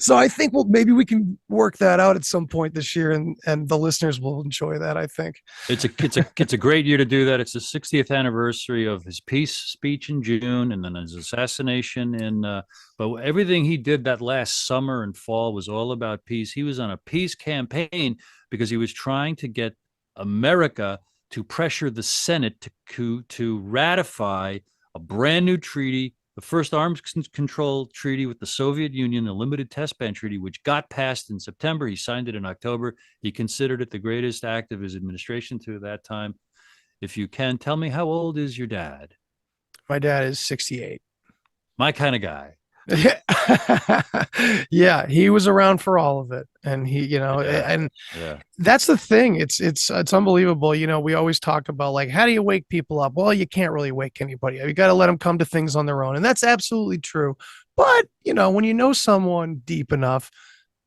[SPEAKER 8] So I think maybe we can work that out at some point this year, and the listeners will enjoy that, I think.
[SPEAKER 7] It's a great year to do that. It's the 60th anniversary of his peace speech in June, and then his assassination but everything he did that last summer and fall was all about peace. He was on a peace campaign because he was trying to get America to pressure the Senate to ratify a brand new treaty, the first arms control treaty with the Soviet Union, a limited test ban treaty, which got passed in September. He signed it in October. He considered it the greatest act of his administration to that time. If you can, tell me, how old is your dad?
[SPEAKER 8] My dad is 68.
[SPEAKER 7] My kind of guy.
[SPEAKER 8] Yeah, he was around for all of it, and he, and that's the thing. It's unbelievable. We always talk about, like, how do you wake people up? Well, you can't really wake anybody up. You got to let them come to things on their own, and that's absolutely true. But when you know someone deep enough,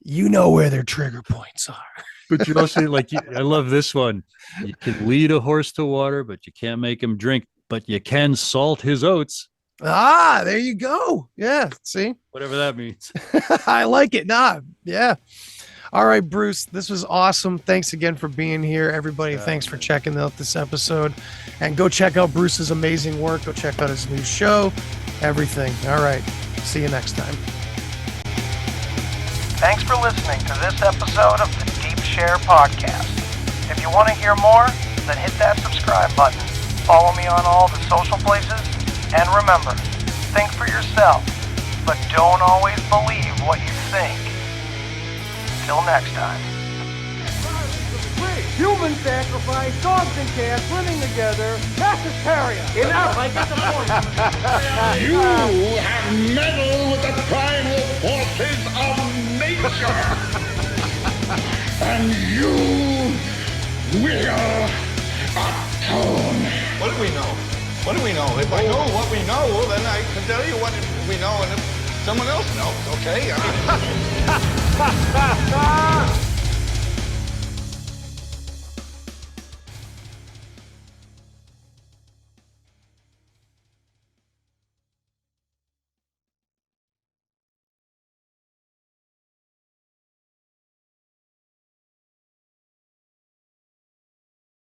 [SPEAKER 8] you know where their trigger points are.
[SPEAKER 7] But you also, like, I love this one. You can lead a horse to water, but you can't make him drink. But you can salt his oats.
[SPEAKER 8] Ah, there you go. Yeah, see?
[SPEAKER 7] Whatever that means.
[SPEAKER 8] I like it. Yeah. All right, Bruce, this was awesome. Thanks again for being here. Everybody, thanks for checking out this episode. And go check out Bruce's amazing work. Go check out his new show, everything. All right. See you next time.
[SPEAKER 1] Thanks for listening to this episode of the Deep Share Podcast. If you want to hear more, then hit that subscribe button. Follow me on all the social places. And remember, think for yourself, but don't always believe what you think. Till next time.
[SPEAKER 2] Human sacrifice, dogs and cats living together, mass hysteria. Enough, I get the point.
[SPEAKER 4] You have meddled with the primal forces of nature. And you will atone.
[SPEAKER 9] What do we know? What do we know? If I know what we know, then I can tell you what we know, and if someone else knows, okay?